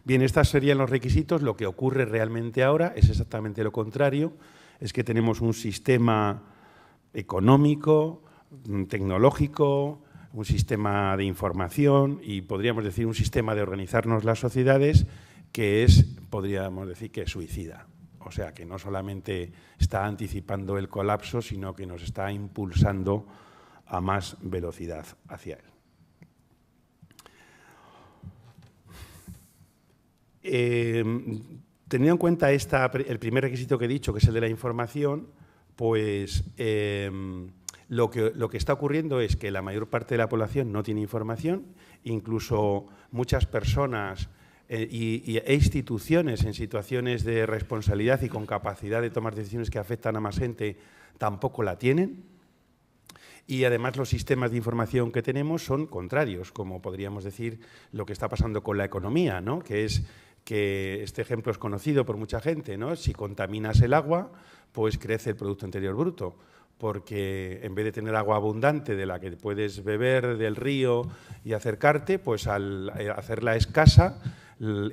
Bien, estos serían los requisitos. Lo que ocurre realmente ahora es exactamente lo contrario, es que tenemos un sistema económico, tecnológico, un sistema de información y podríamos decir un sistema de organizarnos las sociedades que es, podríamos decir, que es suicida. O sea, que no solamente está anticipando el colapso, sino que nos está impulsando a más velocidad hacia él. Teniendo en cuenta el primer requisito que he dicho, que es el de la información, pues lo que está ocurriendo es que la mayor parte de la población no tiene información, incluso muchas personas e instituciones en situaciones de responsabilidad y con capacidad de tomar decisiones que afectan a más gente tampoco la tienen. Y además los sistemas de información que tenemos son contrarios, como podríamos decir lo que está pasando con la economía, ¿no? Que es que este ejemplo es conocido por mucha gente, ¿no? Si contaminas el agua, pues crece el Producto Interior Bruto, porque en vez de tener agua abundante de la que puedes beber del río y acercarte, pues al hacerla escasa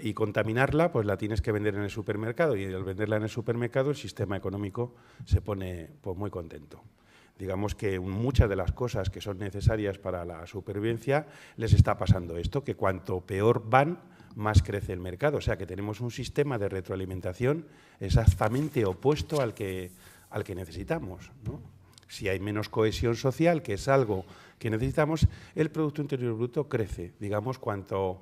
y contaminarla, pues la tienes que vender en el supermercado y al venderla en el supermercado el sistema económico se pone pues, muy contento. Digamos que muchas de las cosas que son necesarias para la supervivencia les está pasando esto, que cuanto peor van, más crece el mercado. O sea que tenemos un sistema de retroalimentación exactamente opuesto al que necesitamos, ¿no? Si hay menos cohesión social, que es algo que necesitamos, el Producto Interior Bruto crece. Digamos, cuanto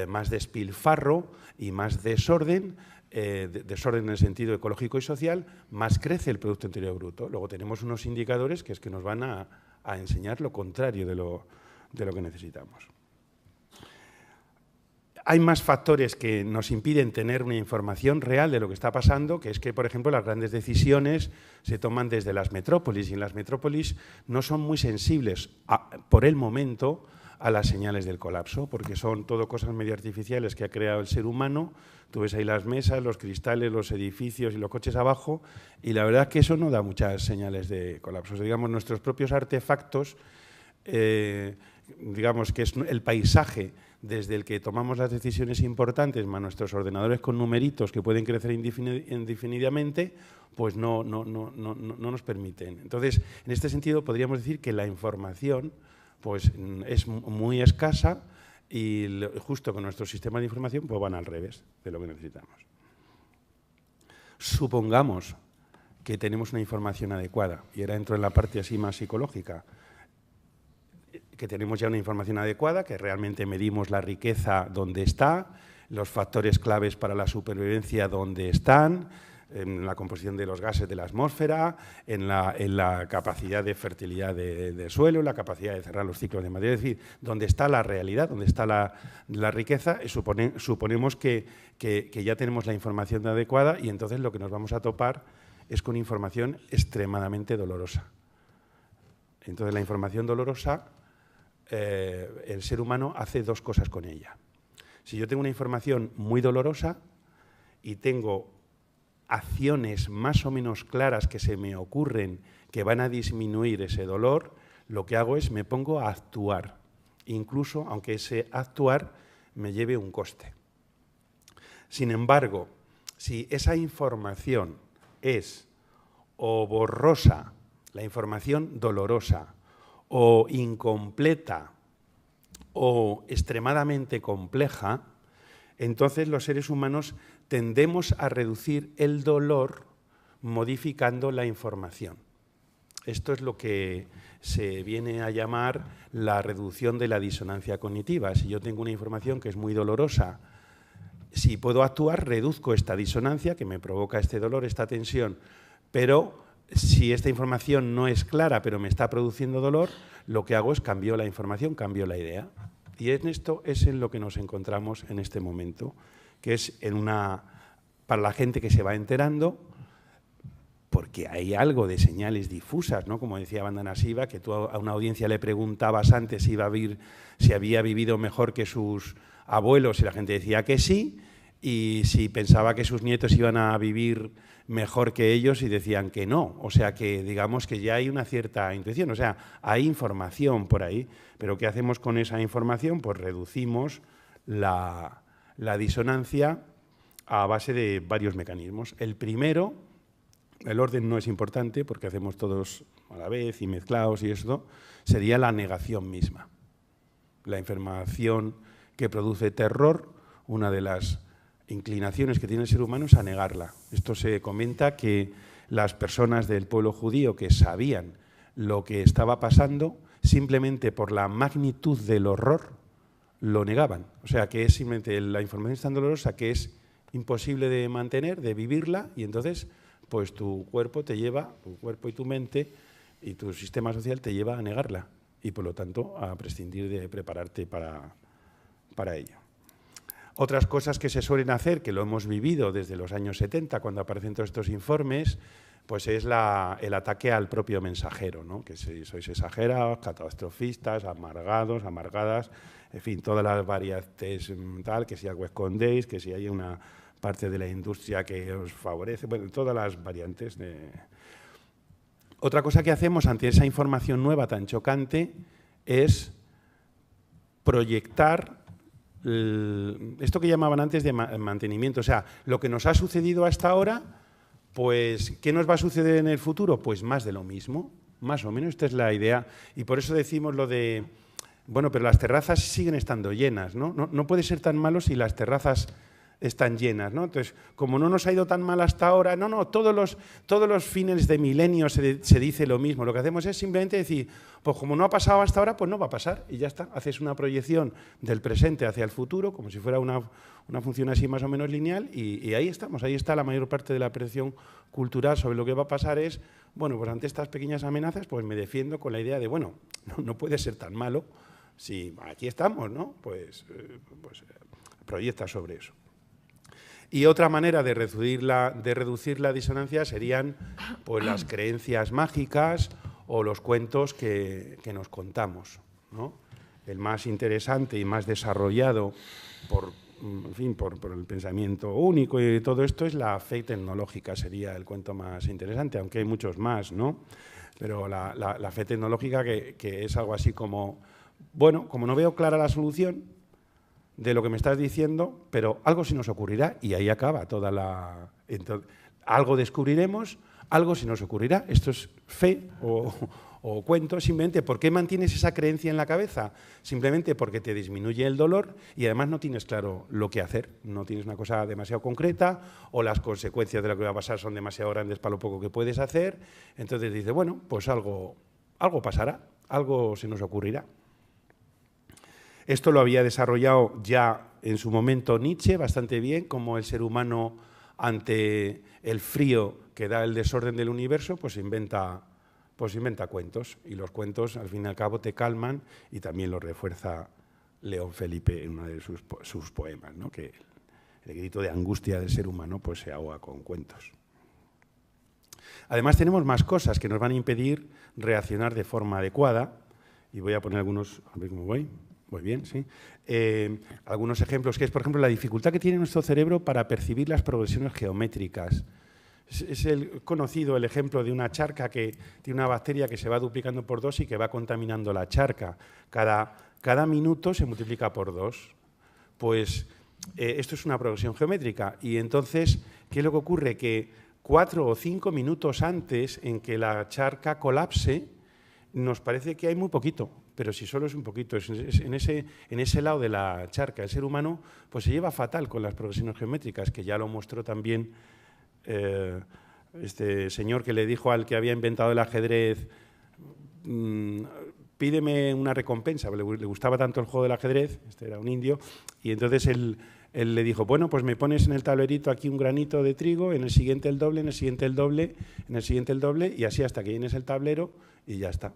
más despilfarro y más desorden, desorden en el sentido ecológico y social, más crece el Producto Interior Bruto. Luego tenemos unos indicadores que nos van a enseñar lo contrario de lo que necesitamos. Hay más factores que nos impiden tener una información real de lo que está pasando, que es que, por ejemplo, las grandes decisiones se toman desde las metrópolis y en las metrópolis no son muy sensibles por el momento a las señales del colapso, porque son todo cosas medio artificiales que ha creado el ser humano. Tú ves ahí las mesas, los cristales, los edificios y los coches abajo y la verdad es que eso no da muchas señales de colapso. O sea, digamos, nuestros propios artefactos, digamos que es el paisaje desde el que tomamos las decisiones importantes, más nuestros ordenadores con numeritos que pueden crecer indefinidamente, pues no nos permiten. Entonces, en este sentido, podríamos decir que la información pues, es muy escasa y justo con nuestros sistemas de información pues, van al revés de lo que necesitamos. Supongamos que tenemos una información adecuada, y ahora entro en la parte así más psicológica, que tenemos ya una información adecuada, que realmente medimos la riqueza donde está, los factores claves para la supervivencia donde están, en la composición de los gases de la atmósfera, en la capacidad de fertilidad del suelo, en la capacidad de cerrar los ciclos de materia, es decir, donde está la realidad, donde está la riqueza, suponemos que ya tenemos la información adecuada y entonces lo que nos vamos a topar es con información extremadamente dolorosa. Entonces la información dolorosa, el ser humano hace dos cosas con ella. Si yo tengo una información muy dolorosa y tengo acciones más o menos claras que se me ocurren que van a disminuir ese dolor, lo que hago es me pongo a actuar, incluso aunque ese actuar me lleve un coste. Sin embargo, si esa información es o borrosa, la información dolorosa, o incompleta o extremadamente compleja, entonces los seres humanos tendemos a reducir el dolor modificando la información. Esto es lo que se viene a llamar la reducción de la disonancia cognitiva. Si yo tengo una información que es muy dolorosa, si puedo actuar, reduzco esta disonancia que me provoca este dolor, esta tensión, pero si esta información no es clara pero me está produciendo dolor, lo que hago es cambio la información, cambio la idea. Y en esto es en lo que nos encontramos en este momento, que es para la gente que se va enterando, porque hay algo de señales difusas, ¿no? Como decía Vandana Shiva, que tú a una audiencia le preguntabas antes si había vivido mejor que sus abuelos y la gente decía que sí, y si pensaba que sus nietos iban a vivir mejor que ellos y decían que no. O sea que digamos que ya hay una cierta intuición, o sea, hay información por ahí, pero ¿qué hacemos con esa información? Pues reducimos la disonancia a base de varios mecanismos. El primero, el orden no es importante porque hacemos todos a la vez y mezclados y esto, sería la negación misma. La información que produce terror, una de las inclinaciones que tiene el ser humano es a negarla. Esto se comenta que las personas del pueblo judío que sabían lo que estaba pasando, simplemente por la magnitud del horror, lo negaban. O sea, que es simplemente la información es tan dolorosa que es imposible de mantener, de vivirla, y entonces pues tu cuerpo y tu mente y tu sistema social te lleva a negarla y por lo tanto a prescindir de prepararte para ello. Otras cosas que se suelen hacer, que lo hemos vivido desde los años 70, cuando aparecen todos estos informes, pues es el ataque al propio mensajero, ¿no? Que si sois exagerados, catastrofistas, amargados, amargadas, en fin, todas las variantes tal, que si algo escondéis, que si hay una parte de la industria que os favorece, bueno, todas las variantes. Otra cosa que hacemos ante esa información nueva tan chocante es proyectar esto que llamaban antes de mantenimiento, o sea, lo que nos ha sucedido hasta ahora, pues, ¿qué nos va a suceder en el futuro? Pues más de lo mismo, más o menos, esta es la idea. Y por eso decimos lo de, bueno, pero las terrazas siguen estando llenas, ¿no? No puede ser tan malo si las terrazas están llenas, ¿no? Entonces, como no nos ha ido tan mal hasta ahora, todos los fines de milenio se dice lo mismo. Lo que hacemos es simplemente decir, pues como no ha pasado hasta ahora, pues no va a pasar y ya está. Haces una proyección del presente hacia el futuro, como si fuera una función así más o menos lineal y ahí estamos. Ahí está la mayor parte de la presión cultural sobre lo que va a pasar es, bueno, pues ante estas pequeñas amenazas, pues me defiendo con la idea de, bueno, no puede ser tan malo si aquí estamos, ¿no? Pues proyecta sobre eso. Y otra manera de reducir la disonancia serían pues, las creencias mágicas o los cuentos que nos contamos, ¿no? El más interesante y más desarrollado por el pensamiento único y todo esto es la fe tecnológica, sería el cuento más interesante, aunque hay muchos más, ¿no? Pero la fe tecnológica que es algo así como, bueno, como no veo clara la solución de lo que me estás diciendo, pero algo se nos ocurrirá y ahí acaba toda la... Entonces, algo descubriremos, algo se nos ocurrirá. Esto es fe o cuento, simplemente. ¿Por qué mantienes esa creencia en la cabeza? Simplemente porque te disminuye el dolor y además no tienes claro lo que hacer. No tienes una cosa demasiado concreta o las consecuencias de lo que va a pasar son demasiado grandes para lo poco que puedes hacer. Entonces dices, bueno, pues algo pasará, algo se nos ocurrirá. Esto lo había desarrollado ya en su momento Nietzsche bastante bien, como el ser humano ante el frío que da el desorden del universo, pues inventa cuentos. Y los cuentos, al fin y al cabo, te calman y también lo refuerza León Felipe en uno de sus poemas, ¿no? Que el grito de angustia del ser humano pues, se ahoga con cuentos. Además, tenemos más cosas que nos van a impedir reaccionar de forma adecuada. Y voy a poner algunos, a ver cómo voy. Muy bien, sí. Algunos ejemplos, que es, por ejemplo, la dificultad que tiene nuestro cerebro para percibir las progresiones geométricas. Es conocido el ejemplo de una charca que tiene una bacteria que se va duplicando por 2 y que va contaminando la charca. Cada minuto se multiplica por 2. Pues esto es una progresión geométrica. Y entonces, ¿qué es lo que ocurre? Que 4 o 5 minutos antes en que la charca colapse, nos parece que hay muy poquito, pero si solo es un poquito, en ese lado de la charca, el ser humano pues se lleva fatal con las progresiones geométricas, que ya lo mostró también este señor que le dijo al que había inventado el ajedrez, pídeme una recompensa, le gustaba tanto el juego del ajedrez, este era un indio, y entonces él le dijo, bueno, pues me pones en el tablerito aquí un granito de trigo, en el siguiente el doble, en el siguiente el doble, en el siguiente el doble, y así hasta que llenes el tablero y ya está.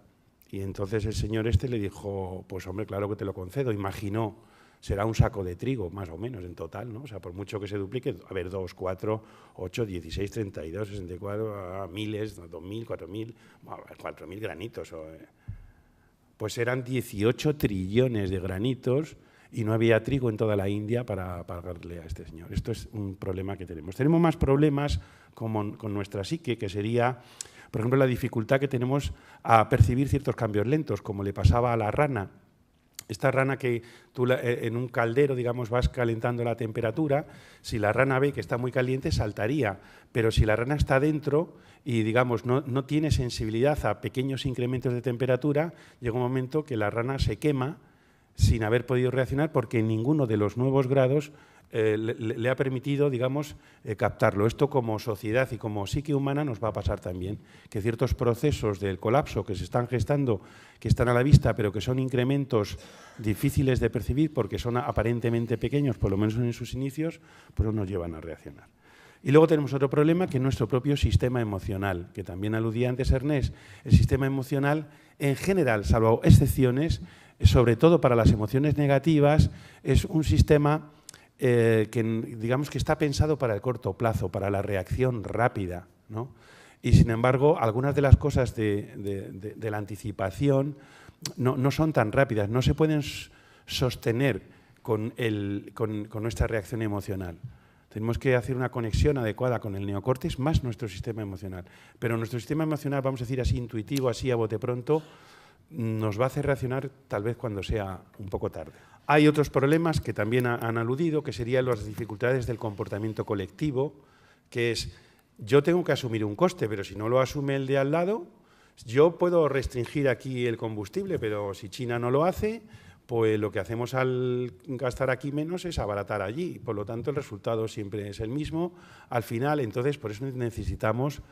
Y entonces el señor este le dijo, pues hombre, claro que te lo concedo, imaginó, será un saco de trigo, más o menos, en total, ¿no? O sea, por mucho que se duplique, a ver, 2, 4, 8, 16, 32, 64, miles, 2.000, 4.000, 4.000 granitos. Pues eran 18 trillones de granitos y no había trigo en toda la India para pagarle a este señor. Esto es un problema que tenemos. Tenemos más problemas con nuestra psique, que sería, por ejemplo, la dificultad que tenemos a percibir ciertos cambios lentos, como le pasaba a la rana. Esta rana que tú en un caldero, digamos, vas calentando la temperatura, si la rana ve que está muy caliente, saltaría, pero si la rana está dentro y, digamos, no tiene sensibilidad a pequeños incrementos de temperatura, llega un momento que la rana se quema sin haber podido reaccionar porque ninguno de los nuevos grados le ha permitido, digamos, captarlo. Esto como sociedad y como psique humana nos va a pasar también, que ciertos procesos del colapso que se están gestando, que están a la vista, pero que son incrementos difíciles de percibir porque son aparentemente pequeños, por lo menos en sus inicios, pues no nos llevan a reaccionar. Y luego tenemos otro problema, que es nuestro propio sistema emocional, que también aludía antes Ernest. El sistema emocional, en general, salvo excepciones, sobre todo para las emociones negativas, es un sistema que digamos que está pensado para el corto plazo, para la reacción rápida, ¿no? Y sin embargo, algunas de las cosas de la anticipación no son tan rápidas, no se pueden sostener con nuestra reacción emocional. Tenemos que hacer una conexión adecuada con el neocórtex más nuestro sistema emocional. Pero nuestro sistema emocional, vamos a decir así intuitivo, así a bote pronto, nos va a hacer reaccionar tal vez cuando sea un poco tarde. Hay otros problemas que también han aludido, que serían las dificultades del comportamiento colectivo, que es, yo tengo que asumir un coste, pero si no lo asume el de al lado, yo puedo restringir aquí el combustible, pero si China no lo hace, pues lo que hacemos al gastar aquí menos es abaratar allí. Por lo tanto, el resultado siempre es el mismo. Al final, entonces, por eso necesitamos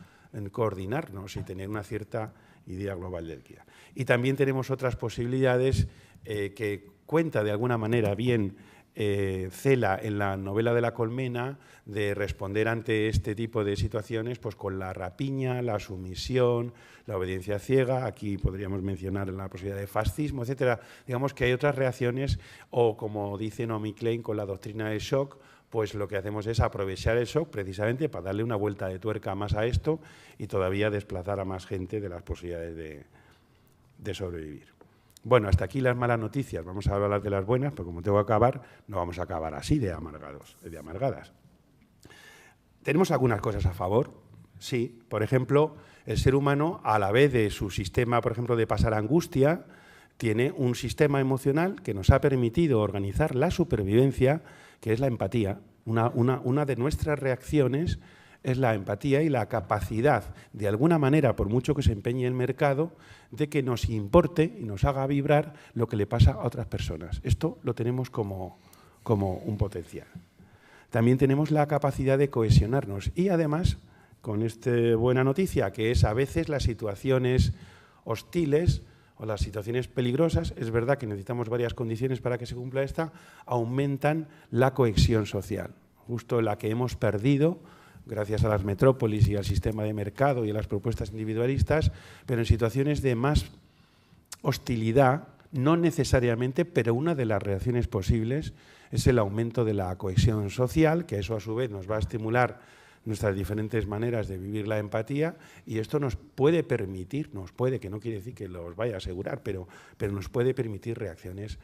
coordinarnos y tener una cierta idea global del guía. Y también tenemos otras posibilidades que cuenta de alguna manera bien Cela en la novela de la colmena, de responder ante este tipo de situaciones pues con la rapiña, la sumisión, la obediencia ciega. Aquí podríamos mencionar la posibilidad de fascismo, etcétera. Digamos que hay otras reacciones, o como dice Naomi Klein con la doctrina del shock, pues lo que hacemos es aprovechar el shock precisamente para darle una vuelta de tuerca más a esto y todavía desplazar a más gente de las posibilidades de sobrevivir. Bueno, hasta aquí las malas noticias. Vamos a hablar de las buenas, pero como tengo que acabar, no vamos a acabar así de amargados, de amargadas. ¿Tenemos algunas cosas a favor? Sí. Por ejemplo, el ser humano, a la vez de su sistema, por ejemplo, de pasar angustia, tiene un sistema emocional que nos ha permitido organizar la supervivencia, que es la empatía. Una de nuestras reacciones es la empatía y la capacidad, de alguna manera, por mucho que se empeñe el mercado, de que nos importe y nos haga vibrar lo que le pasa a otras personas. Esto lo tenemos como un potencial. También tenemos la capacidad de cohesionarnos y, además, con esta buena noticia, que es a veces las situaciones hostiles o las situaciones peligrosas, es verdad que necesitamos varias condiciones para que se cumpla esta, aumentan la cohesión social, justo la que hemos perdido gracias a las metrópolis y al sistema de mercado y a las propuestas individualistas, pero en situaciones de más hostilidad, no necesariamente, pero una de las reacciones posibles es el aumento de la cohesión social, que eso a su vez nos va a estimular nuestras diferentes maneras de vivir la empatía, y esto nos puede permitir, que no quiere decir que los vaya a asegurar, pero nos puede permitir reacciones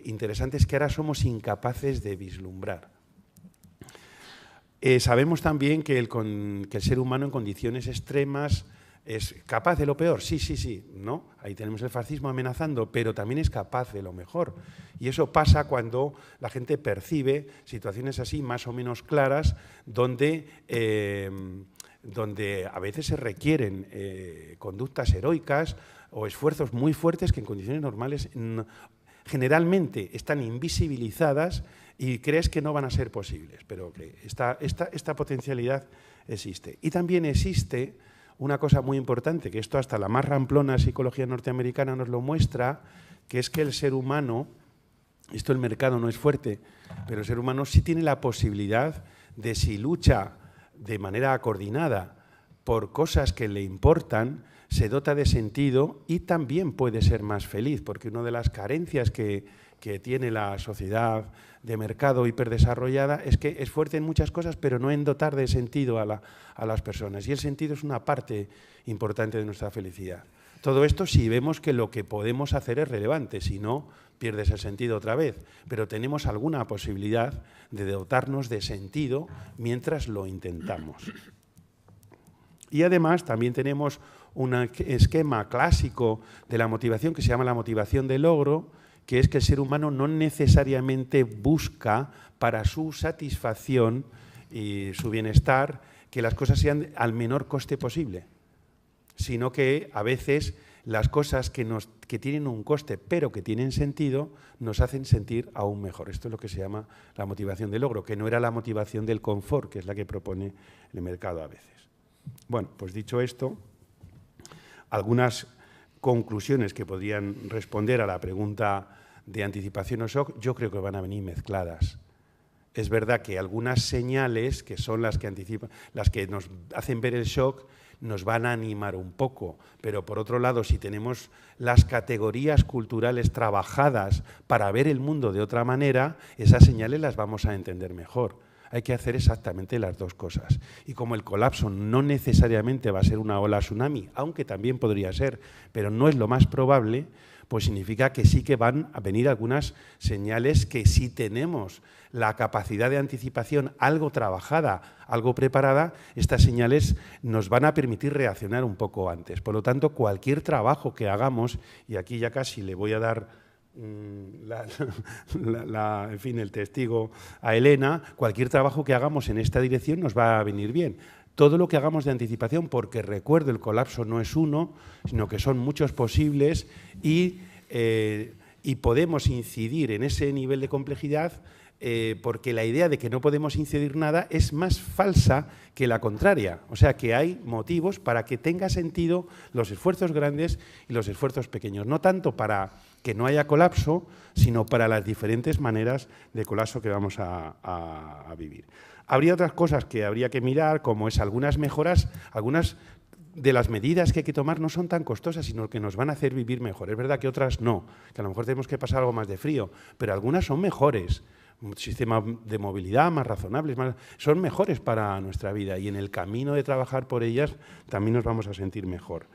interesantes que ahora somos incapaces de vislumbrar. Sabemos también que el ser humano en condiciones extremas es capaz de lo peor. Sí, ¿no? Ahí tenemos el fascismo amenazando, pero también es capaz de lo mejor. Y eso pasa cuando la gente percibe situaciones así más o menos claras, donde donde a veces se requieren conductas heroicas o esfuerzos muy fuertes que en condiciones normales generalmente están invisibilizadas y crees que no van a ser posibles, pero que esta potencialidad existe. Y también existe una cosa muy importante, que esto hasta la más ramplona psicología norteamericana nos lo muestra, que es que el ser humano, esto el mercado no es fuerte, pero el ser humano sí tiene la posibilidad de, si lucha de manera coordinada por cosas que le importan, se dota de sentido y también puede ser más feliz, porque una de las carencias que tiene la sociedad de mercado hiperdesarrollada es que es fuerte en muchas cosas, pero no en dotar de sentido a las personas. Y el sentido es una parte importante de nuestra felicidad. Todo esto si vemos que lo que podemos hacer es relevante, si no, pierdes el sentido otra vez. Pero tenemos alguna posibilidad de dotarnos de sentido mientras lo intentamos. Y además también tenemos un esquema clásico de la motivación que se llama la motivación de logro, que es que el ser humano no necesariamente busca para su satisfacción y su bienestar que las cosas sean al menor coste posible, sino que a veces las cosas que tienen un coste pero que tienen sentido nos hacen sentir aún mejor. Esto es lo que se llama la motivación de logro, que no era la motivación del confort, que es la que propone el mercado a veces. Bueno, pues dicho esto, algunas conclusiones que podrían responder a la pregunta de anticipación o shock, yo creo que van a venir mezcladas. Es verdad que algunas señales, que son las que anticipan, las que nos hacen ver el shock, nos van a animar un poco, pero por otro lado, si tenemos las categorías culturales trabajadas para ver el mundo de otra manera, esas señales las vamos a entender mejor. Hay que hacer exactamente las dos cosas. Y como el colapso no necesariamente va a ser una ola tsunami, aunque también podría ser, pero no es lo más probable, pues significa que sí que van a venir algunas señales que si tenemos la capacidad de anticipación algo trabajada, algo preparada, estas señales nos van a permitir reaccionar un poco antes. Por lo tanto, cualquier trabajo que hagamos, y aquí ya casi le voy a dar en fin, el testigo a Elena, cualquier trabajo que hagamos en esta dirección nos va a venir bien. Todo lo que hagamos de anticipación, porque recuerdo, el colapso no es uno, sino que son muchos posibles y podemos incidir en ese nivel de complejidad porque la idea de que no podemos incidir nada es más falsa que la contraria. O sea, que hay motivos para que tenga sentido los esfuerzos grandes y los esfuerzos pequeños. No tanto para que no haya colapso, sino para las diferentes maneras de colapso que vamos a vivir. Habría otras cosas que habría que mirar, como es algunas mejoras, algunas de las medidas que hay que tomar no son tan costosas, sino que nos van a hacer vivir mejor. Es verdad que otras no, que a lo mejor tenemos que pasar algo más de frío, pero algunas son mejores. Un sistema de movilidad más razonables, son mejores para nuestra vida y en el camino de trabajar por ellas también nos vamos a sentir mejor.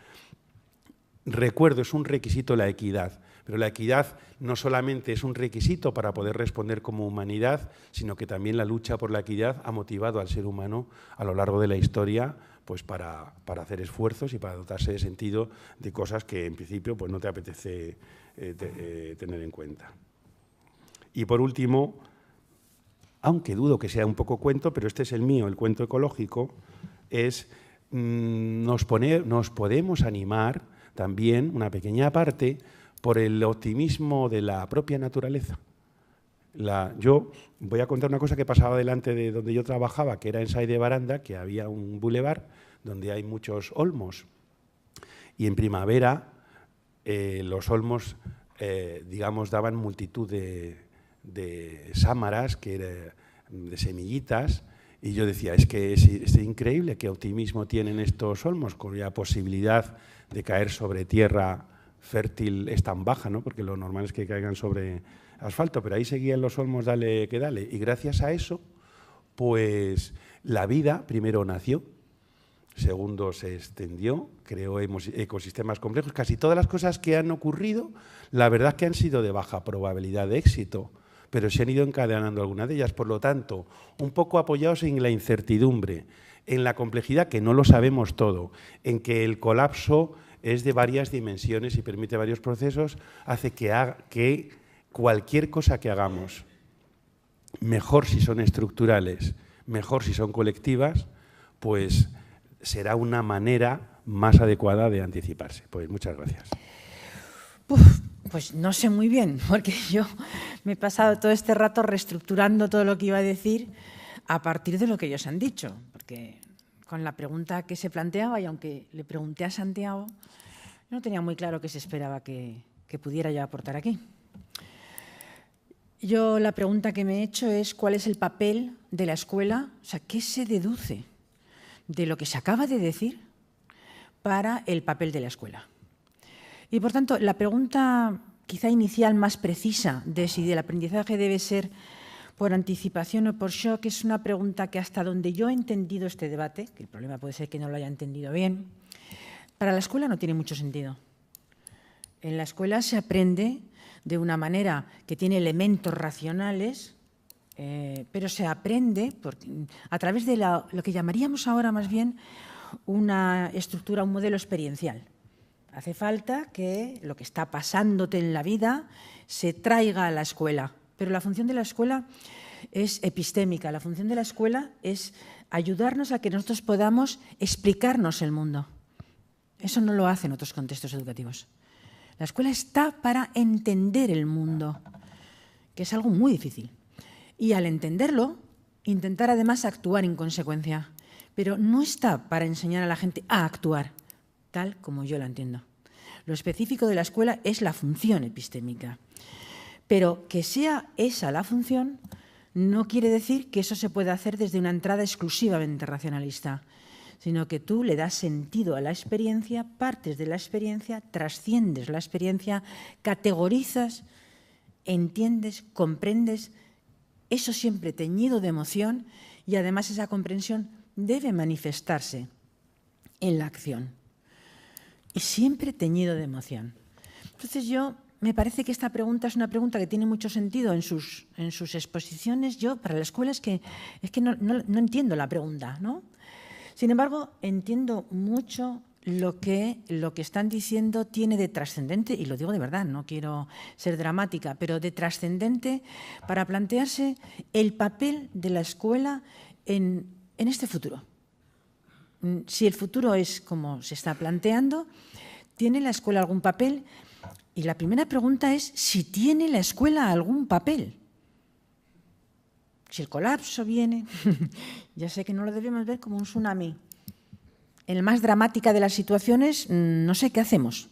Recuerdo, es un requisito la equidad, pero la equidad no solamente es un requisito para poder responder como humanidad, sino que también la lucha por la equidad ha motivado al ser humano a lo largo de la historia pues para hacer esfuerzos y para dotarse de sentido de cosas que en principio pues no te apetece tener en cuenta. Y por último, aunque dudo que sea un poco cuento, pero este es el mío, el cuento ecológico, es nos podemos animar también, una pequeña parte, por el optimismo de la propia naturaleza. Yo voy a contar una cosa que pasaba delante de donde yo trabajaba, que era en Sall de Baranda, que había un bulevar donde hay muchos olmos. Y en primavera los olmos, digamos, daban multitud de sámaras, de semillitas, y yo decía, es que es increíble qué optimismo tienen estos olmos, con la posibilidad de caer sobre tierra fértil es tan baja, ¿no? Porque lo normal es que caigan sobre asfalto, pero ahí seguían los olmos, dale que dale. Y gracias a eso, pues la vida primero nació, segundo se extendió, creó ecosistemas complejos. Casi todas las cosas que han ocurrido, la verdad es que han sido de baja probabilidad de éxito, pero se han ido encadenando algunas de ellas. Por lo tanto, un poco apoyados en la incertidumbre, en la complejidad, que no lo sabemos todo, en que el colapso es de varias dimensiones y permite varios procesos, hace que cualquier cosa que hagamos, mejor si son estructurales, mejor si son colectivas, pues será una manera más adecuada de anticiparse. Pues muchas gracias. Pues no sé muy bien, porque yo me he pasado todo este rato reestructurando todo lo que iba a decir a partir de lo que ellos han dicho, porque con la pregunta que se planteaba, y aunque le pregunté a Santiago, no tenía muy claro qué se esperaba que pudiera yo aportar aquí. Yo la pregunta que me he hecho es ¿cuál es el papel de la escuela? O sea, ¿qué se deduce de lo que se acaba de decir para el papel de la escuela? Y, por tanto, la pregunta quizá inicial más precisa de si el aprendizaje debe ser por anticipación o por shock es una pregunta que hasta donde yo he entendido este debate, que el problema puede ser que no lo haya entendido bien, para la escuela no tiene mucho sentido. En la escuela se aprende de una manera que tiene elementos racionales, pero se aprende a través de lo que llamaríamos ahora más bien una estructura, un modelo experiencial. Hace falta que lo que está pasándote en la vida se traiga a la escuela, pero la función de la escuela es epistémica, la función de la escuela es ayudarnos a que nosotros podamos explicarnos el mundo. Eso no lo hacen otros contextos educativos. La escuela está para entender el mundo, que es algo muy difícil. Y al entenderlo, intentar además actuar en consecuencia. Pero no está para enseñar a la gente a actuar, tal como yo la entiendo. Lo específico de la escuela es la función epistémica. Pero que sea esa la función no quiere decir que eso se pueda hacer desde una entrada exclusivamente racionalista, sino que tú le das sentido a la experiencia, partes de la experiencia, trasciendes la experiencia, categorizas, entiendes, comprendes, eso siempre teñido de emoción y además esa comprensión debe manifestarse en la acción y siempre teñido de emoción. Entonces me parece que esta pregunta es una pregunta que tiene mucho sentido en sus exposiciones. Yo, para la escuela, es que no entiendo la pregunta, ¿no? Sin embargo, entiendo mucho lo que están diciendo tiene de trascendente, y lo digo de verdad, no quiero ser dramática, pero de trascendente para plantearse el papel de la escuela en este futuro. Si el futuro es como se está planteando, ¿tiene la escuela algún papel? Y la primera pregunta es si tiene la escuela algún papel. Si el colapso viene, ya sé que no lo debemos ver como un tsunami. En la más dramática de las situaciones, no sé qué hacemos.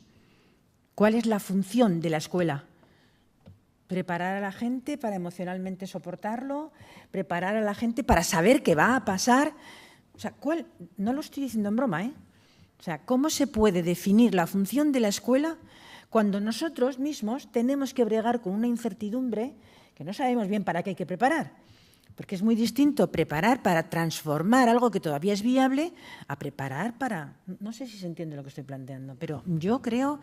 ¿Cuál es la función de la escuela? Preparar a la gente para emocionalmente soportarlo, preparar a la gente para saber qué va a pasar. O sea, no lo estoy diciendo en broma, ¿eh? O sea, ¿cómo se puede definir la función de la escuela cuando nosotros mismos tenemos que bregar con una incertidumbre que no sabemos bien para qué hay que preparar? Porque es muy distinto preparar para transformar algo que todavía es viable a preparar para... No sé si se entiende lo que estoy planteando, pero yo creo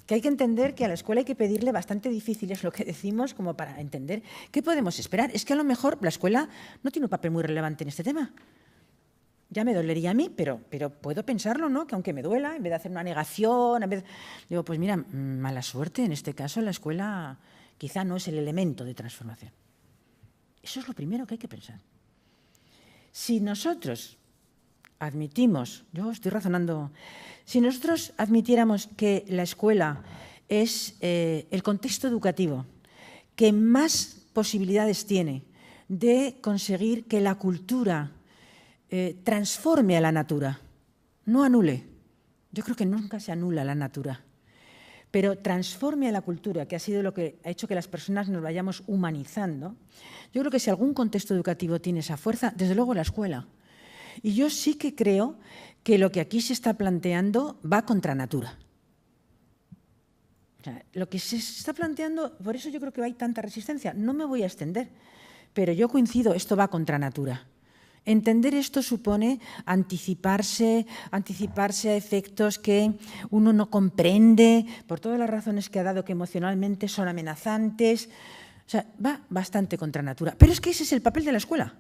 que hay que entender que a la escuela hay que pedirle bastante difícil, es lo que decimos, como para entender qué podemos esperar. Es que a lo mejor la escuela no tiene un papel muy relevante en este tema. Ya me dolería a mí, pero puedo pensarlo, ¿no? Que aunque me duela, en vez de hacer una negación, digo, pues mira, mala suerte, en este caso la escuela quizá no es el elemento de transformación. Eso es lo primero que hay que pensar. Si nosotros admitimos, yo estoy razonando, si nosotros admitiéramos que la escuela es el contexto educativo que más posibilidades tiene de conseguir que la cultura transforme a la natura, no anule. Yo creo que nunca se anula la natura, pero transforme a la cultura, que ha sido lo que ha hecho que las personas nos vayamos humanizando. Yo creo que si algún contexto educativo tiene esa fuerza, desde luego la escuela. Y yo sí que creo que lo que aquí se está planteando va contra natura. O sea, lo que se está planteando, por eso yo creo que hay tanta resistencia. No me voy a extender, pero yo coincido, esto va contra natura. Entender esto supone anticiparse a efectos que uno no comprende, por todas las razones que ha dado, que emocionalmente son amenazantes. O sea, va bastante contra natura. Pero es que ese es el papel de la escuela.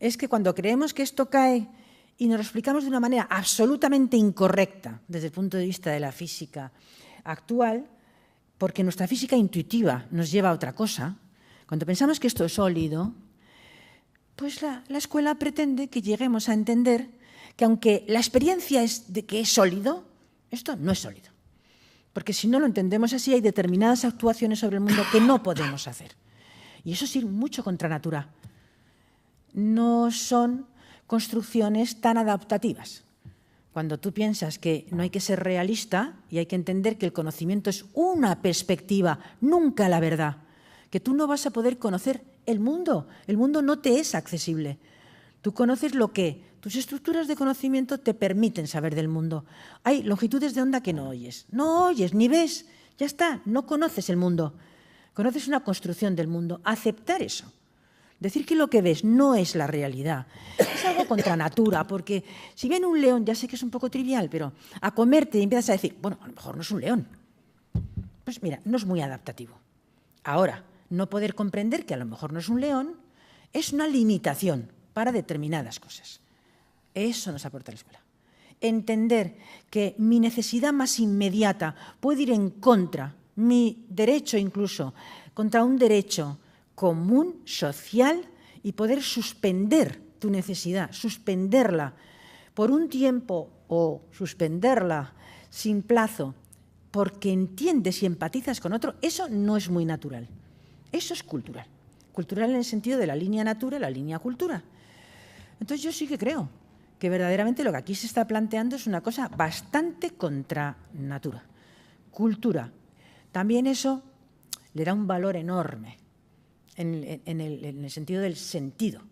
Es que cuando creemos que esto cae y nos lo explicamos de una manera absolutamente incorrecta desde el punto de vista de la física actual, porque nuestra física intuitiva nos lleva a otra cosa, cuando pensamos que esto es sólido, pues la escuela pretende que lleguemos a entender que aunque la experiencia es de que es sólido, esto no es sólido. Porque si no lo entendemos así, hay determinadas actuaciones sobre el mundo que no podemos hacer. Y eso es ir mucho contra natura. No son construcciones tan adaptativas. Cuando tú piensas que no hay que ser realista y hay que entender que el conocimiento es una perspectiva, nunca la verdad, que tú no vas a poder conocer el mundo no te es accesible. Tú conoces lo que tus estructuras de conocimiento te permiten saber del mundo. Hay longitudes de onda que no oyes ni ves, ya está, no conoces el mundo, conoces una construcción del mundo. Aceptar eso. Decir que lo que ves no es la realidad es algo contra natura, porque si viene un león, ya sé que es un poco trivial, pero a comerte y empiezas a decir, bueno, a lo mejor no es un león. Pues mira, no es muy adaptativo. Ahora, no poder comprender que a lo mejor no es un león es una limitación para determinadas cosas. Eso nos aporta la escuela. Entender que mi necesidad más inmediata puede ir en contra, mi derecho incluso, contra un derecho común, social, y poder suspender tu necesidad, suspenderla por un tiempo o suspenderla sin plazo porque entiendes y empatizas con otro, eso no es muy natural. Eso es cultural. Cultural en el sentido de la línea natura y la línea cultura. Entonces yo sí que creo que verdaderamente lo que aquí se está planteando es una cosa bastante contra natura. Cultura. También eso le da un valor enorme en el sentido del sentido,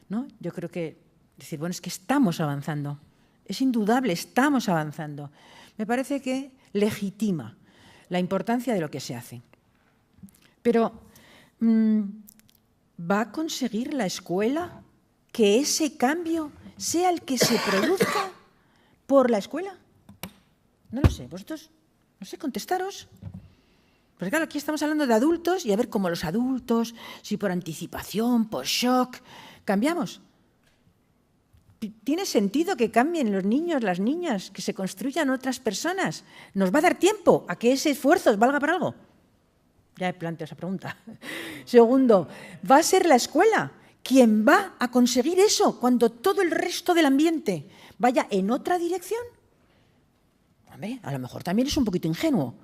¿no? Yo creo que decir, bueno, es que estamos avanzando. Es indudable, estamos avanzando. Me parece que legitima la importancia de lo que se hace. Pero, ¿va a conseguir la escuela que ese cambio sea el que se produzca por la escuela? No lo sé, vosotros, no sé, contestaros. Porque claro, aquí estamos hablando de adultos y a ver cómo los adultos, si por anticipación, por shock, cambiamos. ¿Tiene sentido que cambien los niños, las niñas, que se construyan otras personas? ¿Nos va a dar tiempo a que ese esfuerzo valga para algo? Ya he planteado esa pregunta. Segundo, ¿va a ser la escuela quien va a conseguir eso cuando todo el resto del ambiente vaya en otra dirección? Hombre, a lo mejor también es un poquito ingenuo.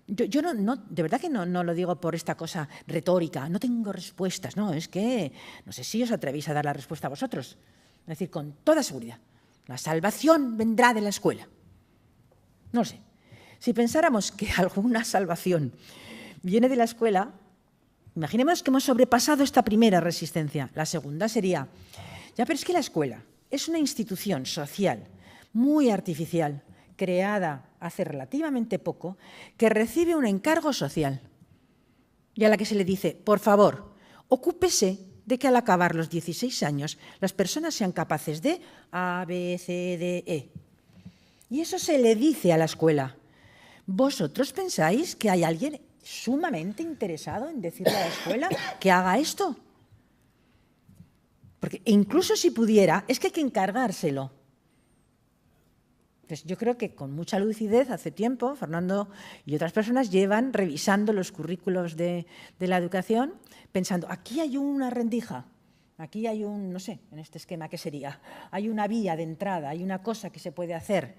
Yo no, de verdad que no lo digo por esta cosa retórica, no tengo respuestas, no, es que no sé si os atrevéis a dar la respuesta a vosotros. Es decir, con toda seguridad, la salvación vendrá de la escuela. No lo sé. Si pensáramos que alguna salvación viene de la escuela, imaginemos que hemos sobrepasado esta primera resistencia. La segunda sería, ya, pero es que la escuela es una institución social muy artificial, creada hace relativamente poco, que recibe un encargo social y a la que se le dice, por favor, ocúpese de que al acabar los 16 años las personas sean capaces de A, B, C, D, E. Y eso se le dice a la escuela. ¿Vosotros pensáis que hay alguien sumamente interesado en decirle a la escuela que haga esto? Porque incluso si pudiera, es que hay que encargárselo. Entonces, yo creo que con mucha lucidez, hace tiempo, Fernando y otras personas llevan revisando los currículos de la educación, pensando, aquí hay una rendija, aquí hay un, no sé, en este esquema, ¿qué sería? Hay una vía de entrada, hay una cosa que se puede hacer.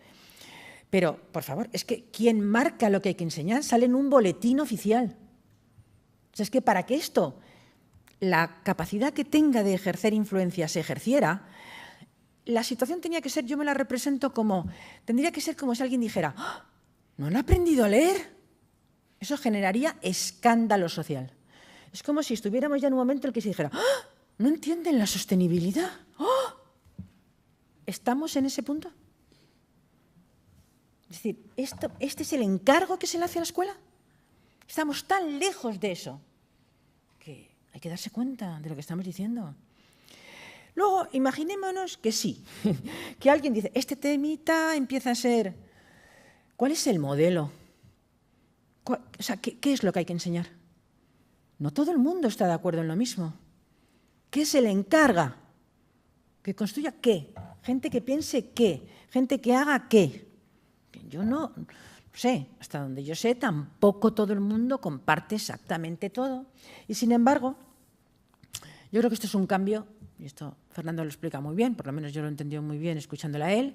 Pero, por favor, es que quien marca lo que hay que enseñar sale en un boletín oficial. O sea, es que para que esto, la capacidad que tenga de ejercer influencia se ejerciera, la situación tenía que ser, yo me la represento como, tendría que ser como si alguien dijera, ¡ah! ¿No han aprendido a leer? Eso generaría escándalo social. Es como si estuviéramos ya en un momento en el que se dijera, ¡ah! ¿No entienden la sostenibilidad? ¡Ah! ¿Estamos en ese punto? Es decir, ¿este es el encargo que se le hace a la escuela? Estamos tan lejos de eso que hay que darse cuenta de lo que estamos diciendo. Luego, imaginémonos que sí, que alguien dice, este temita empieza a ser, ¿cuál es el modelo? O sea, ¿qué es lo que hay que enseñar? No todo el mundo está de acuerdo en lo mismo. ¿Qué se le encarga? ¿Que construya qué? Gente que piense qué, gente que haga qué. Yo no sé, hasta donde yo sé, tampoco todo el mundo comparte exactamente todo. Y sin embargo, yo creo que esto es un cambio y esto Fernando lo explica muy bien, por lo menos yo lo he entendido muy bien escuchándola a él,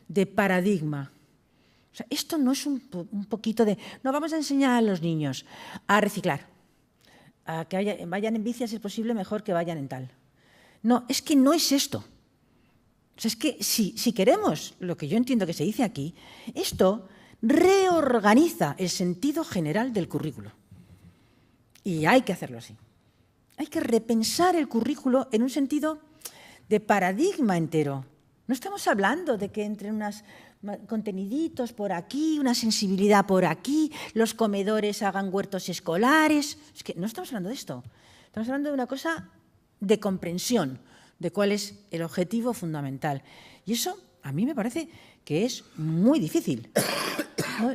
de paradigma. O sea, esto no es un poquito de, no, vamos a enseñar a los niños a reciclar, a que vayan en bici, si es posible, mejor que vayan en tal. No, es que no es esto. O sea, es que si queremos lo que yo entiendo que se dice aquí, esto reorganiza el sentido general del currículo. Y hay que hacerlo así. Hay que repensar el currículo en un sentido de paradigma entero. No estamos hablando de que entre unos conteniditos por aquí, una sensibilidad por aquí, los comedores hagan huertos escolares. Es que no estamos hablando de esto. Estamos hablando de una cosa de comprensión de cuál es el objetivo fundamental. Y eso a mí me parece que es muy difícil.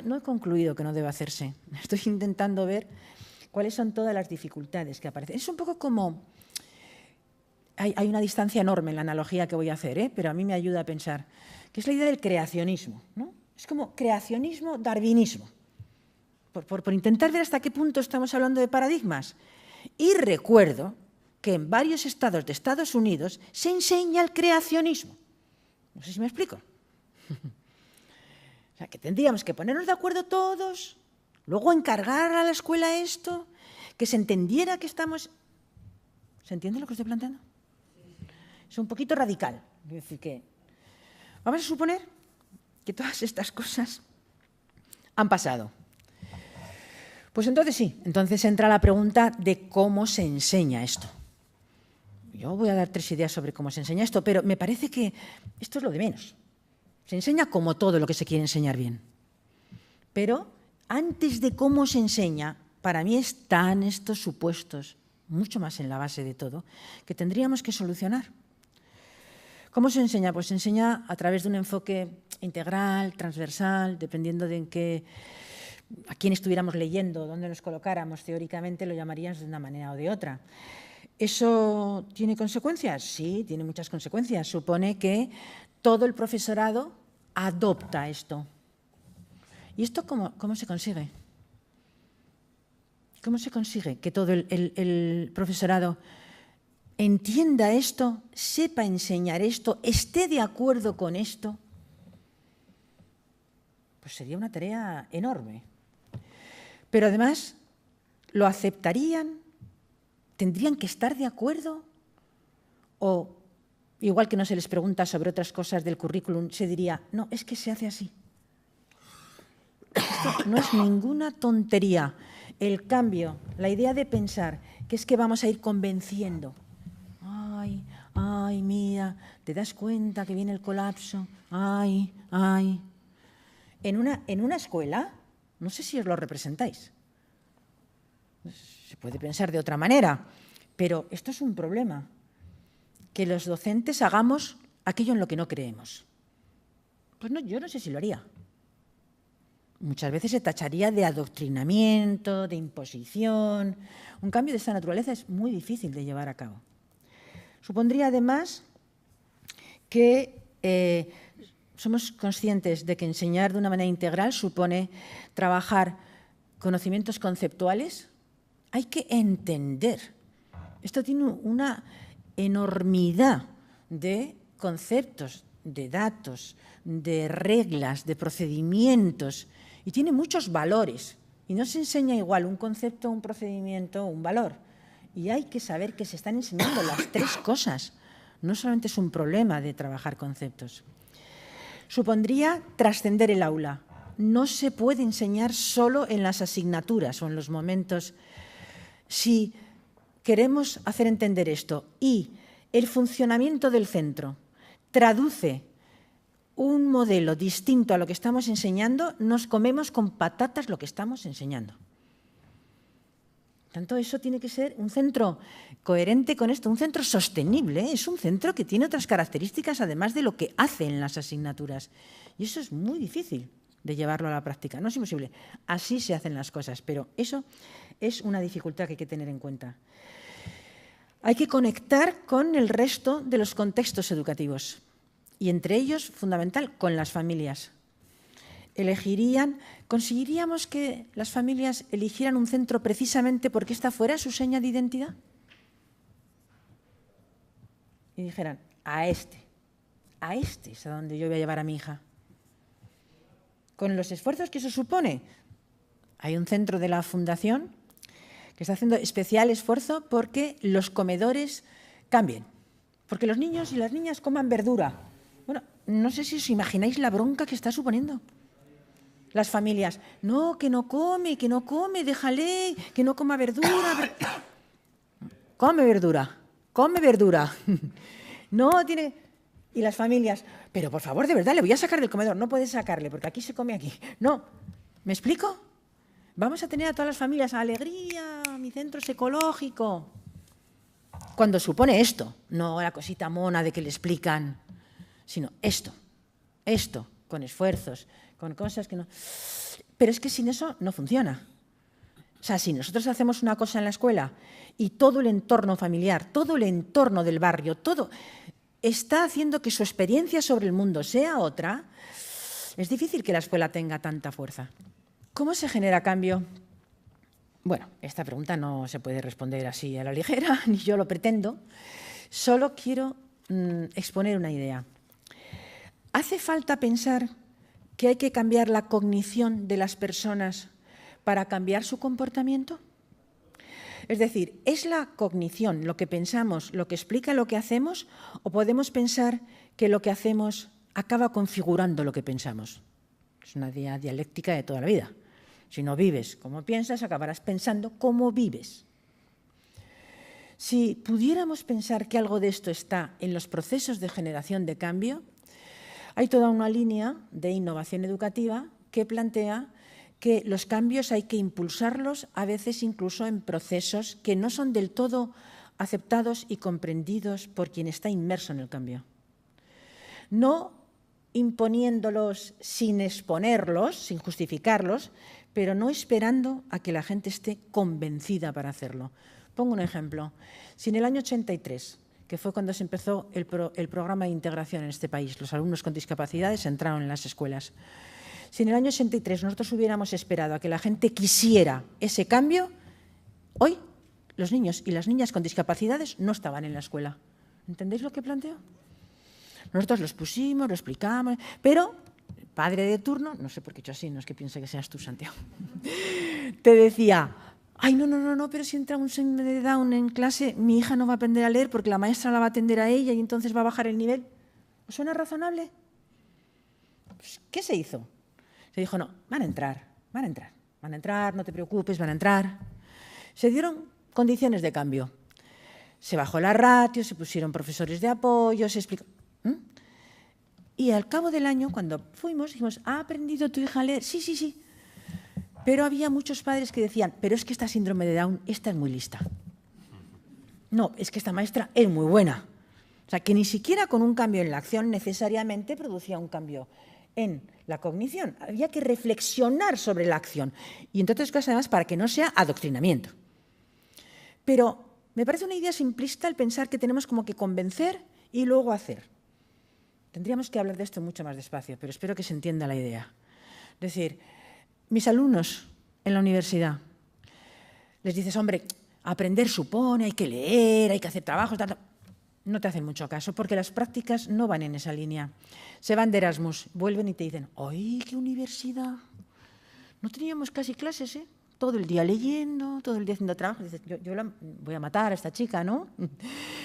No he concluido que no deba hacerse. Estoy intentando ver cuáles son todas las dificultades que aparecen. Es un poco como... Hay una distancia enorme en la analogía que voy a hacer, pero a mí me ayuda a pensar, que es la idea del creacionismo, ¿no? Es como creacionismo, darwinismo, por intentar ver hasta qué punto estamos hablando de paradigmas. Y recuerdo que en varios estados de Estados Unidos se enseña el creacionismo. No sé si me explico. O sea, que tendríamos que ponernos de acuerdo todos, luego encargar a la escuela esto, que se entendiera que estamos... ¿Se entiende lo que estoy planteando? Es un poquito radical. Es decir, que vamos a suponer que todas estas cosas han pasado. Pues entonces sí, entonces entra la pregunta de cómo se enseña esto. Yo voy a dar 3 ideas sobre cómo se enseña esto, pero me parece que esto es lo de menos. Se enseña como todo lo que se quiere enseñar bien. Pero antes de cómo se enseña, para mí están estos supuestos, mucho más en la base de todo, que tendríamos que solucionar. ¿Cómo se enseña? Pues se enseña a través de un enfoque integral, transversal, dependiendo de a quién estuviéramos leyendo, dónde nos colocáramos, teóricamente lo llamaríamos de una manera o de otra. ¿Eso tiene consecuencias? Sí, tiene muchas consecuencias. Supone que todo el profesorado adopta esto. ¿Y esto cómo se consigue? ¿Cómo se consigue que todo el profesorado entienda esto, sepa enseñar esto, esté de acuerdo con esto? Pues sería una tarea enorme. Pero además, ¿lo aceptarían? ¿Tendrían que estar de acuerdo? O, igual que no se les pregunta sobre otras cosas del currículum, se diría, no, es que se hace así. Esto no es ninguna tontería. El cambio, la idea de pensar que es que vamos a ir convenciendo. Ay, mira, ¿te das cuenta que viene el colapso? Ay. En una escuela, no sé si os lo representáis. Se puede pensar de otra manera, pero esto es un problema. Que los docentes hagamos aquello en lo que no creemos. Pues no, yo no sé si lo haría. Muchas veces se tacharía de adoctrinamiento, de imposición. Un cambio de esta naturaleza es muy difícil de llevar a cabo. Supondría además que somos conscientes de que enseñar de una manera integral supone trabajar conocimientos conceptuales. Hay que entender. Esto tiene una enormidad de conceptos, de datos, de reglas, de procedimientos, y tiene muchos valores. Y no se enseña igual un concepto, un procedimiento, un valor. Y hay que saber que se están enseñando las 3 cosas. No solamente es un problema de trabajar conceptos. Supondría trascender el aula. No se puede enseñar solo en las asignaturas o en los momentos. Si queremos hacer entender esto y el funcionamiento del centro traduce un modelo distinto a lo que estamos enseñando, nos comemos con patatas lo que estamos enseñando. Tanto eso tiene que ser un centro coherente con esto, un centro sostenible, ¿eh? Es un centro que tiene otras características además de lo que hace en las asignaturas. Y eso es muy difícil de llevarlo a la práctica. No es imposible. Así se hacen las cosas, pero eso es una dificultad que hay que tener en cuenta. Hay que conectar con el resto de los contextos educativos y entre ellos, fundamental, con las familias. ¿Conseguiríamos que las familias eligieran un centro precisamente porque esta fuera su seña de identidad? y dijeran, a este es a donde yo voy a llevar a mi hija. Con los esfuerzos que eso supone, hay un centro de la Fundación que está haciendo especial esfuerzo porque los comedores cambien, porque los niños y las niñas coman verdura. Bueno, no sé si os imagináis la bronca que está suponiendo. Las familias, no, que no come, déjale, que no coma verdura. Come verdura. No tiene... Y las familias, pero por favor, de verdad, le voy a sacar del comedor. No puedes sacarle, porque aquí se come aquí. No, ¿me explico? Vamos a tener a todas las familias alegría, mi centro es ecológico. Cuando supone esto, no la cosita mona de que le explican, sino esto, con esfuerzos, con cosas que no... Pero es que sin eso no funciona. O sea, si nosotros hacemos una cosa en la escuela y todo el entorno familiar, todo el entorno del barrio, todo está haciendo que su experiencia sobre el mundo sea otra, es difícil que la escuela tenga tanta fuerza. ¿Cómo se genera cambio? Bueno, esta pregunta no se puede responder así a la ligera, ni yo lo pretendo. Solo quiero exponer una idea. ¿Hace falta pensar que hay que cambiar la cognición de las personas para cambiar su comportamiento? Es decir, ¿es la cognición, lo que pensamos, lo que explica lo que hacemos, o podemos pensar que lo que hacemos acaba configurando lo que pensamos? Es una dialéctica de toda la vida. Si no vives como piensas, acabarás pensando como vives. Si pudiéramos pensar que algo de esto está en los procesos de generación de cambio, hay toda una línea de innovación educativa que plantea que los cambios hay que impulsarlos, a veces incluso en procesos que no son del todo aceptados y comprendidos por quien está inmerso en el cambio. No imponiéndolos sin exponerlos, sin justificarlos, pero no esperando a que la gente esté convencida para hacerlo. Pongo un ejemplo. Si en el año 83, que fue cuando se empezó el programa de integración en este país, los alumnos con discapacidades entraron en las escuelas. Si en el año 83 nosotros hubiéramos esperado a que la gente quisiera ese cambio, hoy los niños y las niñas con discapacidades no estaban en la escuela. ¿Entendéis lo que planteo? Nosotros los pusimos, lo explicamos, pero el padre de turno, no sé por qué he hecho así, no es que piense que seas tú, Santiago, te decía, ay, no, pero si entra un síndrome de Down en clase, mi hija no va a aprender a leer porque la maestra la va a atender a ella y entonces va a bajar el nivel. ¿Os suena razonable? Pues, ¿qué se hizo? Se dijo, no, van a entrar, no te preocupes, van a entrar. Se dieron condiciones de cambio. Se bajó la ratio, se pusieron profesores de apoyo, se explicó. Y al cabo del año, cuando fuimos, dijimos, ¿ha aprendido tu hija a leer? Sí. Pero había muchos padres que decían, pero es que esta síndrome de Down, esta es muy lista. No, es que esta maestra es muy buena. O sea, que ni siquiera con un cambio en la acción necesariamente producía un cambio en la cognición. Había que reflexionar sobre la acción. Y entre otras cosas, además, para que no sea adoctrinamiento. Pero me parece una idea simplista el pensar que tenemos como que convencer y luego hacer. Tendríamos que hablar de esto mucho más despacio, pero espero que se entienda la idea. Es decir, mis alumnos en la universidad, les dices, hombre, aprender supone, hay que leer, hay que hacer trabajos, tal. No te hacen mucho caso, porque las prácticas no van en esa línea. Se van de Erasmus, vuelven y te dicen, ¡ay, qué universidad! No teníamos casi clases, ¿eh? Todo el día leyendo, todo el día haciendo trabajo. Dices, yo la voy a matar a esta chica, ¿no?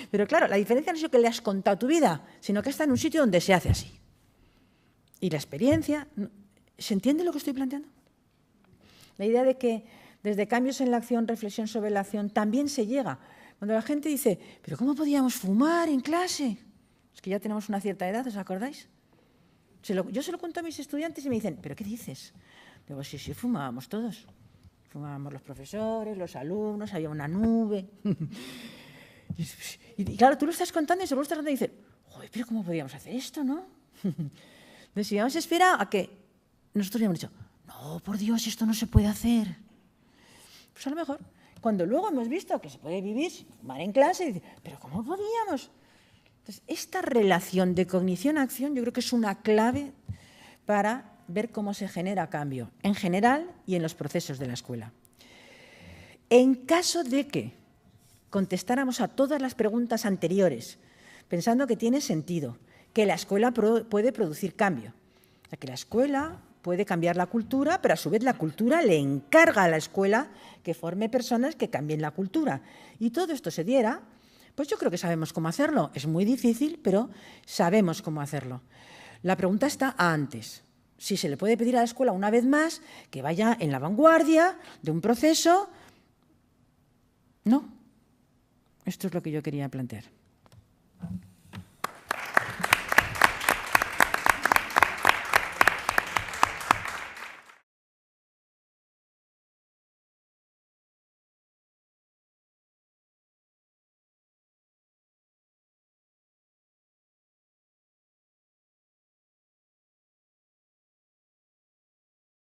Pero claro, la diferencia no es que le has contado tu vida, sino que está en un sitio donde se hace así. Y la experiencia... ¿Se entiende lo que estoy planteando? La idea de que desde cambios en la acción, reflexión sobre la acción, también se llega. Cuando la gente dice, ¿pero cómo podíamos fumar en clase? Es que ya tenemos una cierta edad, ¿os acordáis? Yo se lo cuento a mis estudiantes y me dicen, ¿pero qué dices? Digo, sí, fumábamos todos. Fumábamos los profesores, los alumnos, había una nube. Y claro, tú lo estás contando y se lo estás contando y dices, joder, ¿pero cómo podíamos hacer esto, no? Entonces, si habíamos esperado a que nosotros habíamos dicho, no, por Dios, esto no se puede hacer. Pues a lo mejor, cuando luego hemos visto que se puede vivir, fumar en clase, y dices, ¿pero cómo podíamos? Entonces, esta relación de cognición-acción yo creo que es una clave para ver cómo se genera cambio, en general y en los procesos de la escuela. En caso de que contestáramos a todas las preguntas anteriores, pensando que tiene sentido, que la escuela puede producir cambio. O sea, que la escuela puede cambiar la cultura, pero a su vez la cultura le encarga a la escuela que forme personas que cambien la cultura. Y todo esto se diera, pues yo creo que sabemos cómo hacerlo. Es muy difícil, pero sabemos cómo hacerlo. La pregunta está antes. Si se le puede pedir a la escuela una vez más que vaya en la vanguardia de un proceso. No. Esto es lo que yo quería plantear.